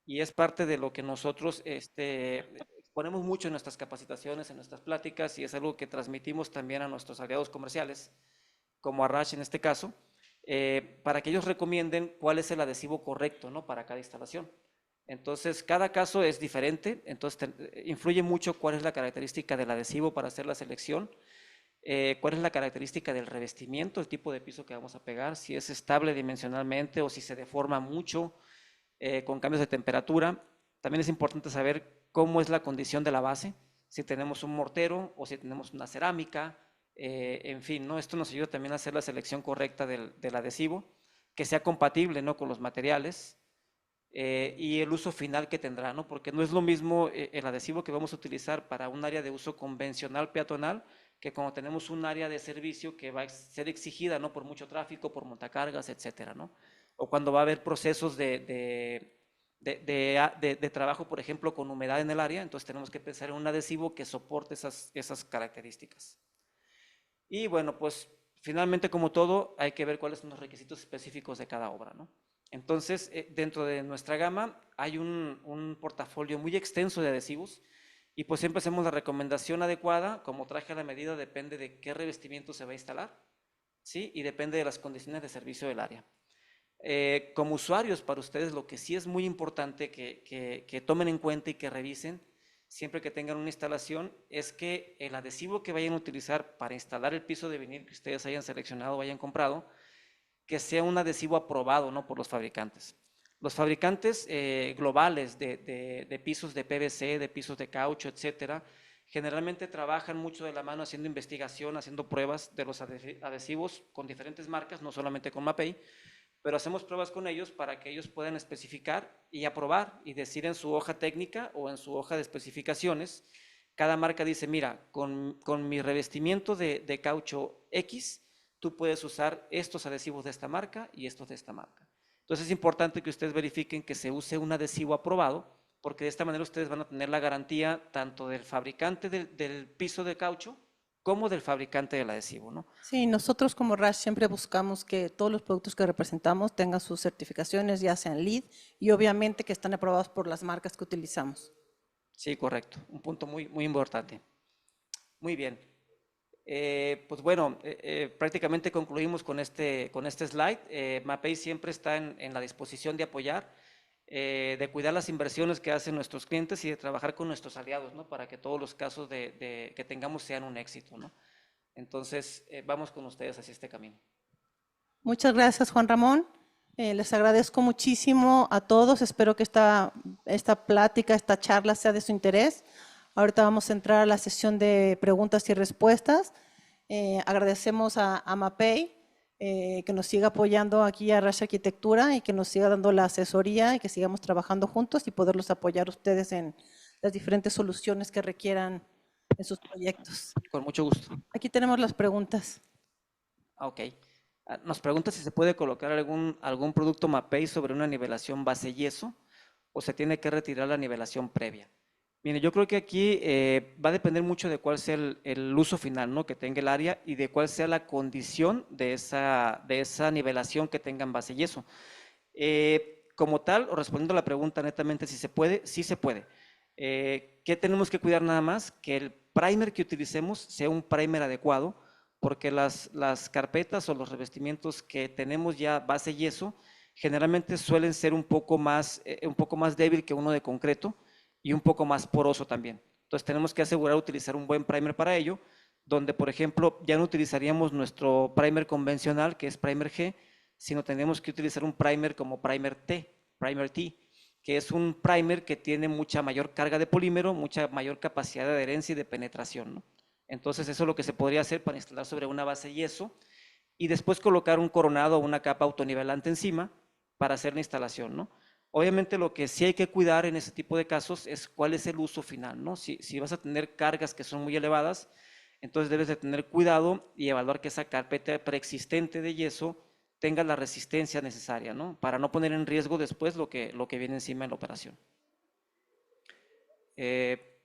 y es parte de lo que nosotros exponemos mucho en nuestras capacitaciones, en nuestras pláticas y es algo que transmitimos también a nuestros aliados comerciales, como a Rash en este caso, para que ellos recomienden cuál es el adhesivo correcto, ¿no? Para cada instalación. Entonces, cada caso es diferente, entonces influye mucho cuál es la característica del adhesivo para hacer la selección, cuál es la característica del revestimiento, el tipo de piso que vamos a pegar, si es estable dimensionalmente o si se deforma mucho con cambios de temperatura. También es importante saber cómo es la condición de la base, si tenemos un mortero o si tenemos una cerámica, en fin, ¿no? Esto nos ayuda también a hacer la selección correcta del adhesivo, que sea compatible, ¿no? Con los materiales y el uso final que tendrá, ¿no? Porque no es lo mismo el adhesivo que vamos a utilizar para un área de uso convencional peatonal que cuando tenemos un área de servicio que va a ser exigida, ¿no? Por mucho tráfico, por montacargas, etcétera, ¿no? O cuando va a haber procesos de trabajo, por ejemplo, con humedad en el área, entonces tenemos que pensar en un adhesivo que soporte esas características. Y bueno, pues finalmente, como todo, hay que ver cuáles son los requisitos específicos de cada obra, ¿no? Entonces, dentro de nuestra gama hay un portafolio muy extenso de adhesivos y pues siempre hacemos la recomendación adecuada, como traje a la medida, depende de qué revestimiento se va a instalar, ¿sí? Y depende de las condiciones de servicio del área. Como usuarios, para ustedes, lo que sí es muy importante que tomen en cuenta y que revisen siempre que tengan una instalación es que el adhesivo que vayan a utilizar para instalar el piso de vinil que ustedes hayan seleccionado o hayan comprado, que sea un adhesivo aprobado, ¿no? Por los fabricantes. Los fabricantes globales de pisos de PVC, de pisos de caucho, etcétera, generalmente trabajan mucho de la mano haciendo investigación, haciendo pruebas de los adhesivos con diferentes marcas, no solamente con Mapei, pero hacemos pruebas con ellos para que ellos puedan especificar y aprobar y decir en su hoja técnica o en su hoja de especificaciones, cada marca dice, mira, con mi revestimiento de caucho X, tú puedes usar estos adhesivos de esta marca y estos de esta marca. Entonces es importante que ustedes verifiquen que se use un adhesivo aprobado, porque de esta manera ustedes van a tener la garantía tanto del fabricante del piso de caucho como del fabricante del adhesivo, ¿no? Sí, nosotros como RASH siempre buscamos que todos los productos que representamos tengan sus certificaciones, ya sean LEED, y obviamente que están aprobados por las marcas que utilizamos. Sí, correcto. Un punto muy, muy importante. Muy bien. Pues bueno, prácticamente concluimos con este slide. Mapei siempre está en la disposición de apoyar, de cuidar las inversiones que hacen nuestros clientes y de trabajar con nuestros aliados, ¿no? Para que todos los casos que tengamos sean un éxito, ¿no? Entonces, vamos con ustedes hacia este camino. Muchas gracias, Juan Ramón. Les agradezco muchísimo a todos. Espero que esta plática, esta charla sea de su interés. Ahorita vamos a entrar a la sesión de preguntas y respuestas. Agradecemos a Mapei que nos siga apoyando aquí a Rash Arquitectura y que nos siga dando la asesoría y que sigamos trabajando juntos y poderlos apoyar ustedes en las diferentes soluciones que requieran en sus proyectos. Con mucho gusto. Aquí tenemos las preguntas. Ok. Nos pregunta si se puede colocar algún producto Mapei sobre una nivelación base yeso o se tiene que retirar la nivelación previa. Mire, yo creo que aquí va a depender mucho de cuál sea el uso final, ¿no? Que tenga el área y de cuál sea la condición de esa nivelación que tenga en base yeso. Como tal, o respondiendo a la pregunta netamente si se puede, sí se puede. ¿Qué tenemos que cuidar nada más? Que el primer que utilicemos sea un primer adecuado, porque las carpetas o los revestimientos que tenemos ya base yeso generalmente suelen ser un poco más débil que uno de concreto y un poco más poroso también. Entonces tenemos que asegurar utilizar un buen primer para ello, donde por ejemplo ya no utilizaríamos nuestro primer convencional, que es primer G, sino tenemos que utilizar un primer como primer T, que es un primer que tiene mucha mayor carga de polímero, mucha mayor capacidad de adherencia y de penetración, ¿no? Entonces eso es lo que se podría hacer para instalar sobre una base yeso y después colocar un coronado o una capa autonivelante encima para hacer la instalación, ¿no? Obviamente lo que sí hay que cuidar en ese tipo de casos es cuál es el uso final, ¿no? Si vas a tener cargas que son muy elevadas, entonces debes de tener cuidado y evaluar que esa carpeta preexistente de yeso tenga la resistencia necesaria, ¿no? Para no poner en riesgo después lo que viene encima en la operación.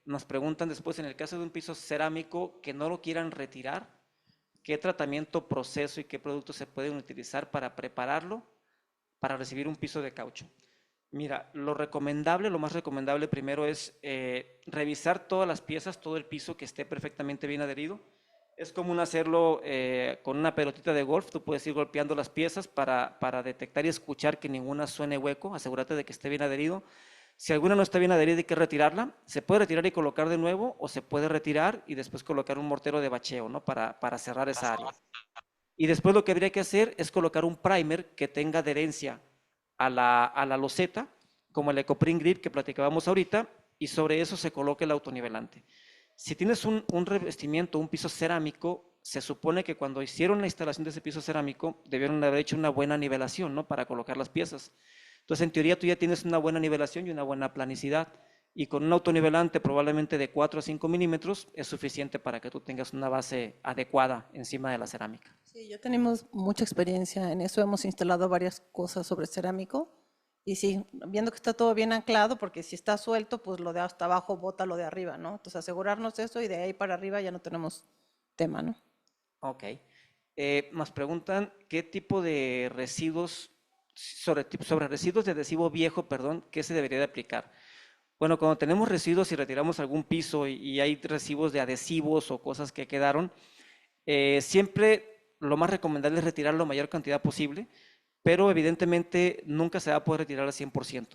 Nos preguntan después, en el caso de un piso cerámico que no lo quieran retirar, ¿qué tratamiento, proceso y qué productos se pueden utilizar para prepararlo para recibir un piso de caucho? Mira, lo más recomendable primero es revisar todas las piezas, todo el piso que esté perfectamente bien adherido. Es común hacerlo con una pelotita de golf, tú puedes ir golpeando las piezas para detectar y escuchar que ninguna suene hueco, asegúrate de que esté bien adherido. Si alguna no está bien adherida hay que retirarla, se puede retirar y colocar de nuevo o se puede retirar y después colocar un mortero de bacheo, ¿no? Para cerrar esa área. Y después lo que habría que hacer es colocar un primer que tenga adherencia a la loseta, como el Ecoprint Grip que platicábamos ahorita, y sobre eso se coloca el autonivelante. Si tienes un revestimiento, un piso cerámico, se supone que cuando hicieron la instalación de ese piso cerámico debieron haber hecho una buena nivelación, ¿no? Para colocar las piezas. Entonces, en teoría, tú ya tienes una buena nivelación y una buena planicidad. Y con un autonivelante probablemente de 4 a 5 milímetros es suficiente para que tú tengas una base adecuada encima de la cerámica. Sí, ya tenemos mucha experiencia en eso. Hemos instalado varias cosas sobre cerámico. Y sí, viendo que está todo bien anclado, porque si está suelto, pues lo de hasta abajo bota lo de arriba, ¿no? Entonces, asegurarnos eso y de ahí para arriba ya no tenemos tema, ¿no? Ok. Nos preguntan qué tipo de residuos, sobre residuos de adhesivo viejo, perdón, ¿qué se debería de aplicar? Bueno, cuando tenemos residuos y retiramos algún piso y hay residuos de adhesivos o cosas que quedaron, siempre lo más recomendable es retirar la mayor cantidad posible, pero evidentemente nunca se va a poder retirar al 100%.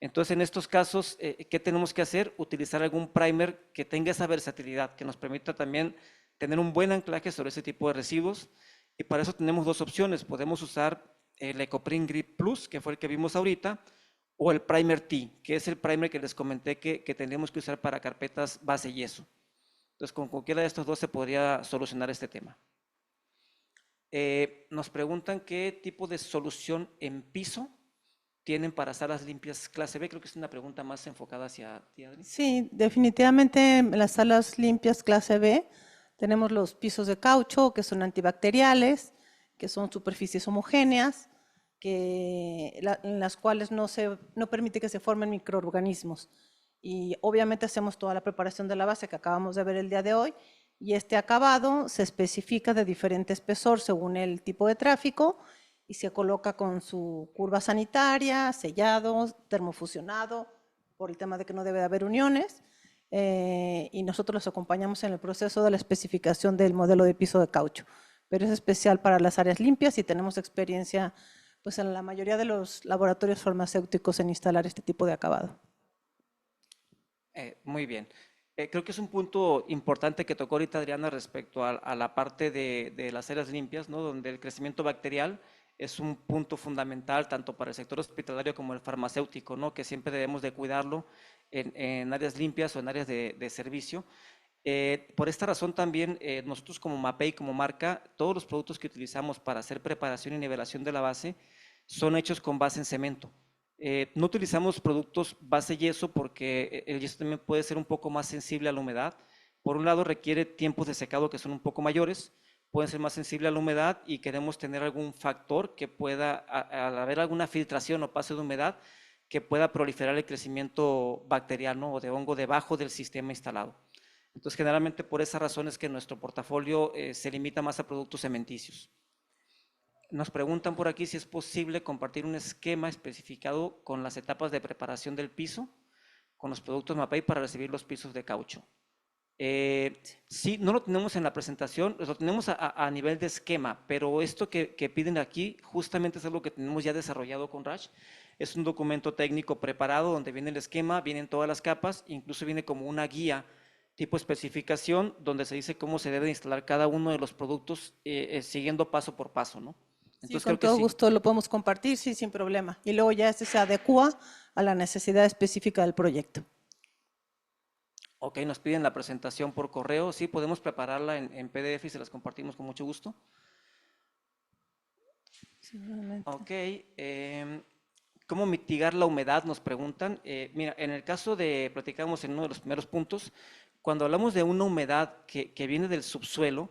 Entonces, en estos casos, ¿qué tenemos que hacer? Utilizar algún primer que tenga esa versatilidad, que nos permita también tener un buen anclaje sobre ese tipo de residuos. Y para eso tenemos dos opciones. Podemos usar el Ecoprint Grip Plus, que fue el que vimos ahorita, o el Primer T, que es el primer que les comenté que tenemos que usar para carpetas base yeso. Entonces, con cualquiera de estos dos se podría solucionar este tema. Nos preguntan qué tipo de solución en piso tienen para salas limpias clase B. Creo que es una pregunta más enfocada hacia ti, Adri. Sí, definitivamente en las salas limpias clase B tenemos los pisos de caucho que son antibacteriales, que son superficies homogéneas, en las cuales no permite que se formen microorganismos. Y obviamente hacemos toda la preparación de la base que acabamos de ver el día de hoy, y este acabado se especifica de diferente espesor según el tipo de tráfico y se coloca con su curva sanitaria, sellado, termofusionado, por el tema de que no debe haber uniones, y nosotros los acompañamos en el proceso de la especificación del modelo de piso de caucho. Pero es especial para las áreas limpias y tenemos experiencia pues, en la mayoría de los laboratorios farmacéuticos en instalar este tipo de acabado. Muy bien. Creo que es un punto importante que tocó ahorita Adriana respecto a la parte de las áreas limpias, ¿no? Donde el crecimiento bacterial es un punto fundamental tanto para el sector hospitalario como el farmacéutico, ¿no? Que siempre debemos de cuidarlo en áreas limpias o en áreas de servicio. Por esta razón también nosotros como MAPEI, como marca, todos los productos que utilizamos para hacer preparación y nivelación de la base son hechos con base en cemento. No utilizamos productos base yeso porque el yeso también puede ser un poco más sensible a la humedad. Por un lado requiere tiempos de secado que son un poco mayores, pueden ser más sensibles a la humedad y queremos tener algún factor que pueda, al haber alguna filtración o paso de humedad, que pueda proliferar el crecimiento bacteriano o de hongo debajo del sistema instalado. Entonces, generalmente por esa razón es que nuestro portafolio se limita más a productos cementicios. Nos preguntan por aquí si es posible compartir un esquema especificado con las etapas de preparación del piso con los productos MAPEI para recibir los pisos de caucho. Sí, no lo tenemos en la presentación, lo tenemos a nivel de esquema, pero esto que piden aquí justamente es algo que tenemos ya desarrollado con Raj. Es un documento técnico preparado donde viene el esquema, vienen todas las capas, incluso viene como una guía tipo especificación donde se dice cómo se debe instalar cada uno de los productos siguiendo paso por paso, ¿no? Sí, Entonces con creo que todo sí. gusto lo podemos compartir, sí, sin problema. Y luego ya se adecua a la necesidad específica del proyecto. Ok, nos piden la presentación por correo, sí, podemos prepararla en PDF y se las compartimos con mucho gusto. Seguramente. Ok, ¿cómo mitigar la humedad? Nos preguntan. Mira, en el caso de, platicamos en uno de los primeros puntos, cuando hablamos de una humedad que viene del subsuelo,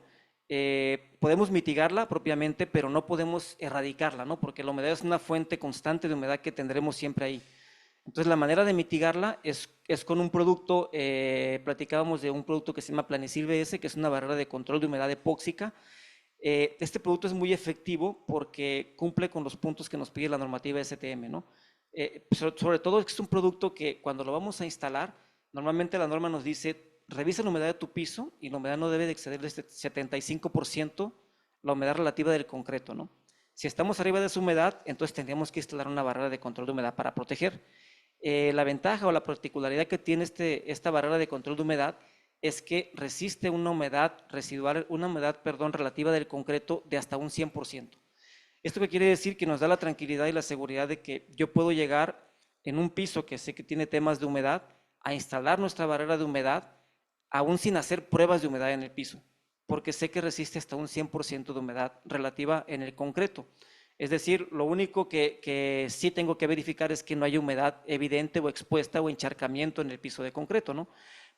podemos mitigarla propiamente, pero no podemos erradicarla, ¿no? Porque la humedad es una fuente constante de humedad que tendremos siempre ahí. Entonces, la manera de mitigarla es con un producto, platicábamos de un producto que se llama Planicil BS, que es una barrera de control de humedad epóxica. Este producto es muy efectivo porque cumple con los puntos que nos pide la normativa STM, ¿no? Sobre todo es que es un producto que cuando lo vamos a instalar, normalmente la norma nos dice, revisa la humedad de tu piso y la humedad no debe de exceder el 75% la humedad relativa del concreto, ¿no? Si estamos arriba de esa humedad, entonces tendríamos que instalar una barrera de control de humedad para proteger. La ventaja o la particularidad que tiene esta barrera de control de humedad es que resiste una humedad residual, relativa del concreto de hasta un 100%. ¿Esto qué quiere decir? Que nos da la tranquilidad y la seguridad de que yo puedo llegar en un piso que sé que tiene temas de humedad a instalar nuestra barrera de humedad aún sin hacer pruebas de humedad en el piso, porque sé que resiste hasta un 100% de humedad relativa en el concreto. Es decir, lo único que sí tengo que verificar es que no haya humedad evidente o expuesta o encharcamiento en el piso de concreto, ¿no?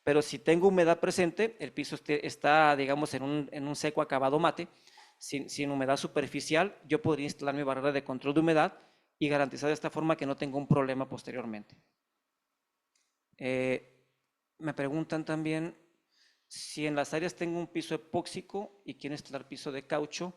Pero si tengo humedad presente, el piso está, digamos, en un seco acabado mate, sin humedad superficial, yo podría instalar mi barrera de control de humedad y garantizar de esta forma que no tengo un problema posteriormente. Me preguntan también si en las áreas tengo un piso epóxico y quiero instalar piso de caucho,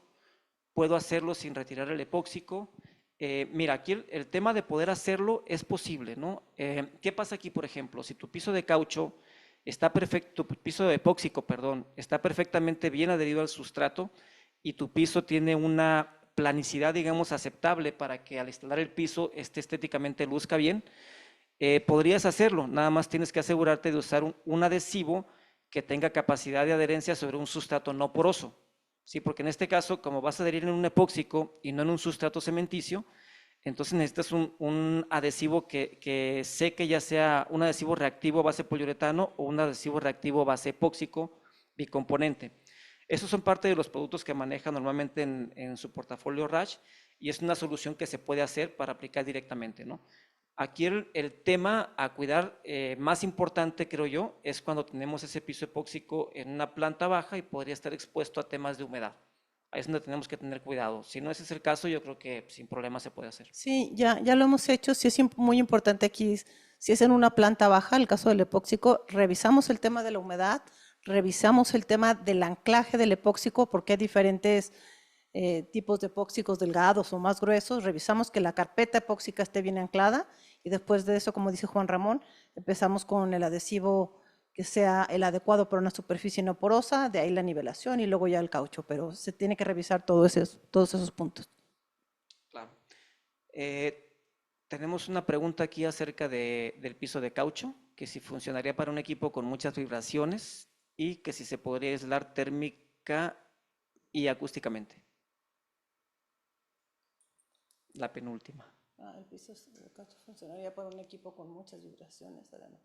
¿puedo hacerlo sin retirar el epóxico? Mira, aquí el tema de poder hacerlo es posible, ¿no? ¿Qué pasa aquí, por ejemplo? Si tu piso de caucho está perfecto, tu piso de epóxico, perdón, está perfectamente bien adherido al sustrato y tu piso tiene una planicidad, digamos, aceptable para que al instalar el piso estéticamente luzca bien, podrías hacerlo, nada más tienes que asegurarte de usar un adhesivo que tenga capacidad de adherencia sobre un sustrato no poroso, ¿sí? Porque en este caso, como vas a adherir en un epóxico y no en un sustrato cementicio, entonces necesitas un adhesivo que seque, ya sea un adhesivo reactivo a base poliuretano o un adhesivo reactivo a base epóxico bicomponente. Esos son parte de los productos que maneja normalmente en su portafolio Raj y es una solución que se puede hacer para aplicar directamente, ¿no? Aquí el tema a cuidar más importante, creo yo, es cuando tenemos ese piso epóxico en una planta baja y podría estar expuesto a temas de humedad. ahí es donde tenemos que tener cuidado. Si no ese es el caso, yo creo que sin problema se puede hacer. Sí, ya lo hemos hecho. Sí es muy importante aquí, si es en una planta baja, el caso del epóxico, revisamos el tema de la humedad, revisamos el tema del anclaje del epóxico, porque hay diferentes tipos de epóxicos delgados o más gruesos. Revisamos que la carpeta epóxica esté bien anclada y después de eso, como dice Juan Ramón, empezamos con el adhesivo que sea el adecuado para una superficie no porosa, de ahí la nivelación y luego ya el caucho, pero se tiene que revisar todos esos puntos. Claro. Tenemos una pregunta aquí acerca del piso de caucho, que si funcionaría para un equipo con muchas vibraciones y que si se podría aislar térmica y acústicamente. La penúltima. El piso de caucho funcionaría para un equipo con muchas vibraciones, Adriana.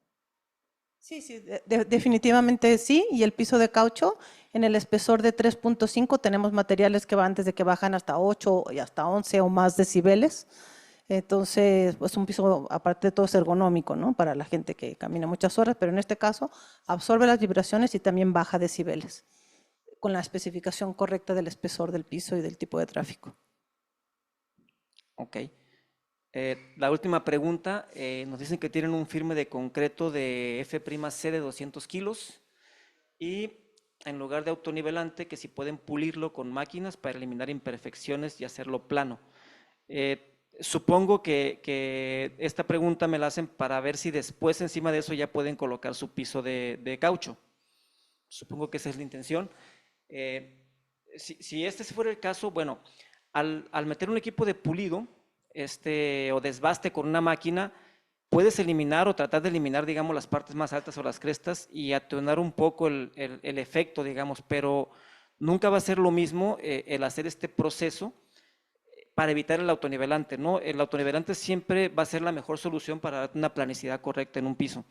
Sí, definitivamente sí. Y el piso de caucho, en el espesor de 3.5 tenemos materiales que van desde que bajan hasta 8 y hasta 11 o más decibeles. Entonces, pues un piso, aparte de todo, es ergonómico, ¿no? Para la gente que camina muchas horas, pero en este caso absorbe las vibraciones y también baja decibeles, con la especificación correcta del espesor del piso y del tipo de tráfico. Ok. La última pregunta, nos dicen que tienen un firme de concreto de F'C de 200 kilos y en lugar de autonivelante que si pueden pulirlo con máquinas para eliminar imperfecciones y hacerlo plano. Supongo que esta pregunta me la hacen para ver si después encima de eso ya pueden colocar su piso de caucho. Supongo que esa es la intención. Si este fuera el caso, bueno, al meter un equipo de pulido o desbaste con una máquina, puedes eliminar o tratar de eliminar, digamos, las partes más altas o las crestas y atenuar un poco el efecto, digamos, pero nunca va a ser lo mismo el hacer este proceso para evitar el autonivelante, ¿no? El autonivelante siempre va a ser la mejor solución para dar una planicidad correcta en un piso.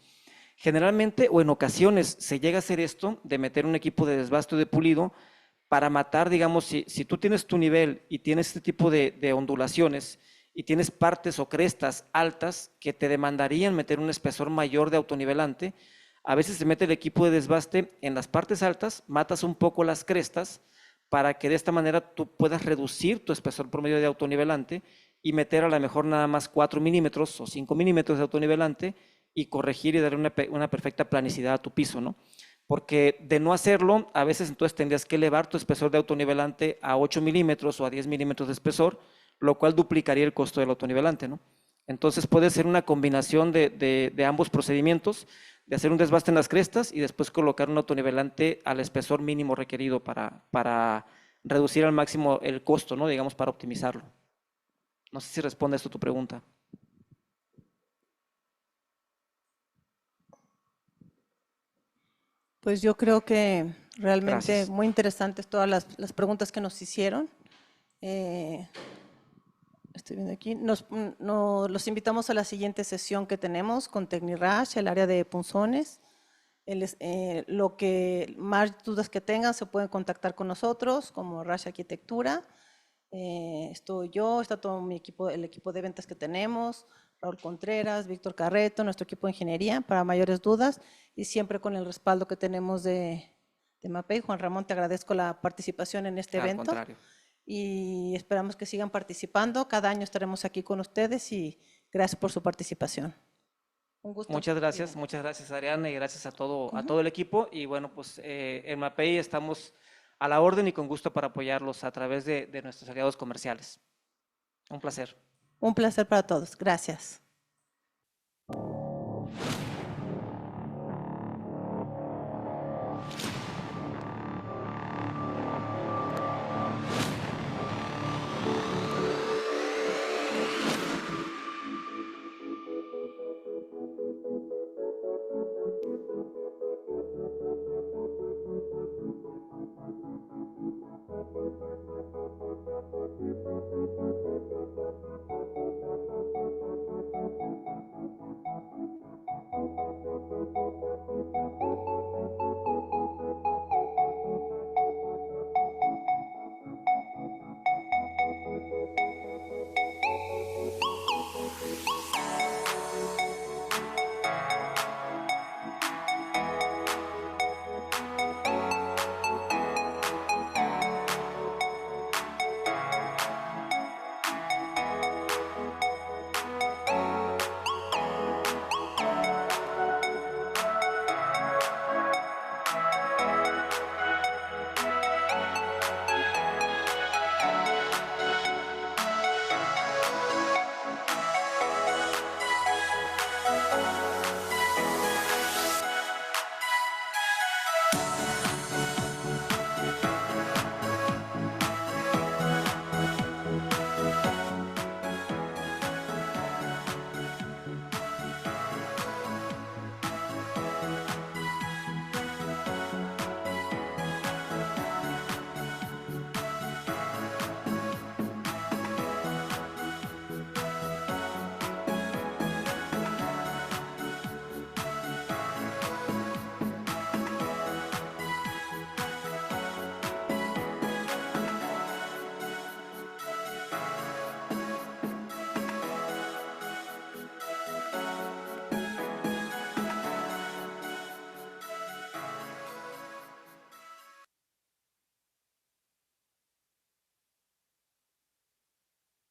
Generalmente o en ocasiones se llega a hacer esto de meter un equipo de desbaste o de pulido para matar, digamos, si tú tienes tu nivel y tienes este tipo de ondulaciones y tienes partes o crestas altas que te demandarían meter un espesor mayor de autonivelante, a veces se mete el equipo de desbaste en las partes altas, matas un poco las crestas para que de esta manera tú puedas reducir tu espesor promedio de autonivelante y meter a lo mejor nada más 4 milímetros o 5 milímetros de autonivelante y corregir y darle una perfecta planicidad a tu piso, ¿no? Porque de no hacerlo, a veces entonces tendrías que elevar tu espesor de autonivelante a 8 milímetros o a 10 milímetros de espesor, lo cual duplicaría el costo del autonivelante, ¿no? Entonces puede ser una combinación de ambos procedimientos, de hacer un desbaste en las crestas y después colocar un autonivelante al espesor mínimo requerido para reducir al máximo el costo, ¿no? Digamos, para optimizarlo. No sé si responde esto a tu pregunta. Pues yo creo que realmente Gracias. muy interesantes todas las preguntas que nos hicieron. Estoy viendo aquí. Los invitamos a la siguiente sesión que tenemos con Tecnirash, el área de punzones. Lo que más dudas que tengan se pueden contactar con nosotros como Rash Arquitectura. Estoy yo, está todo mi equipo, el equipo de ventas que tenemos, Raúl Contreras, Víctor Carreto, nuestro equipo de ingeniería para mayores dudas y siempre con el respaldo que tenemos de MAPEI. Juan Ramón, te agradezco la participación en este Al evento contrario. y esperamos que sigan participando. Cada año estaremos aquí con ustedes y gracias por su participación. Un gusto. Muchas gracias Adriana y gracias a todo el equipo y bueno, pues en MAPEI estamos a la orden y con gusto para apoyarlos a través de nuestros aliados comerciales. Un placer. Un placer para todos. Gracias.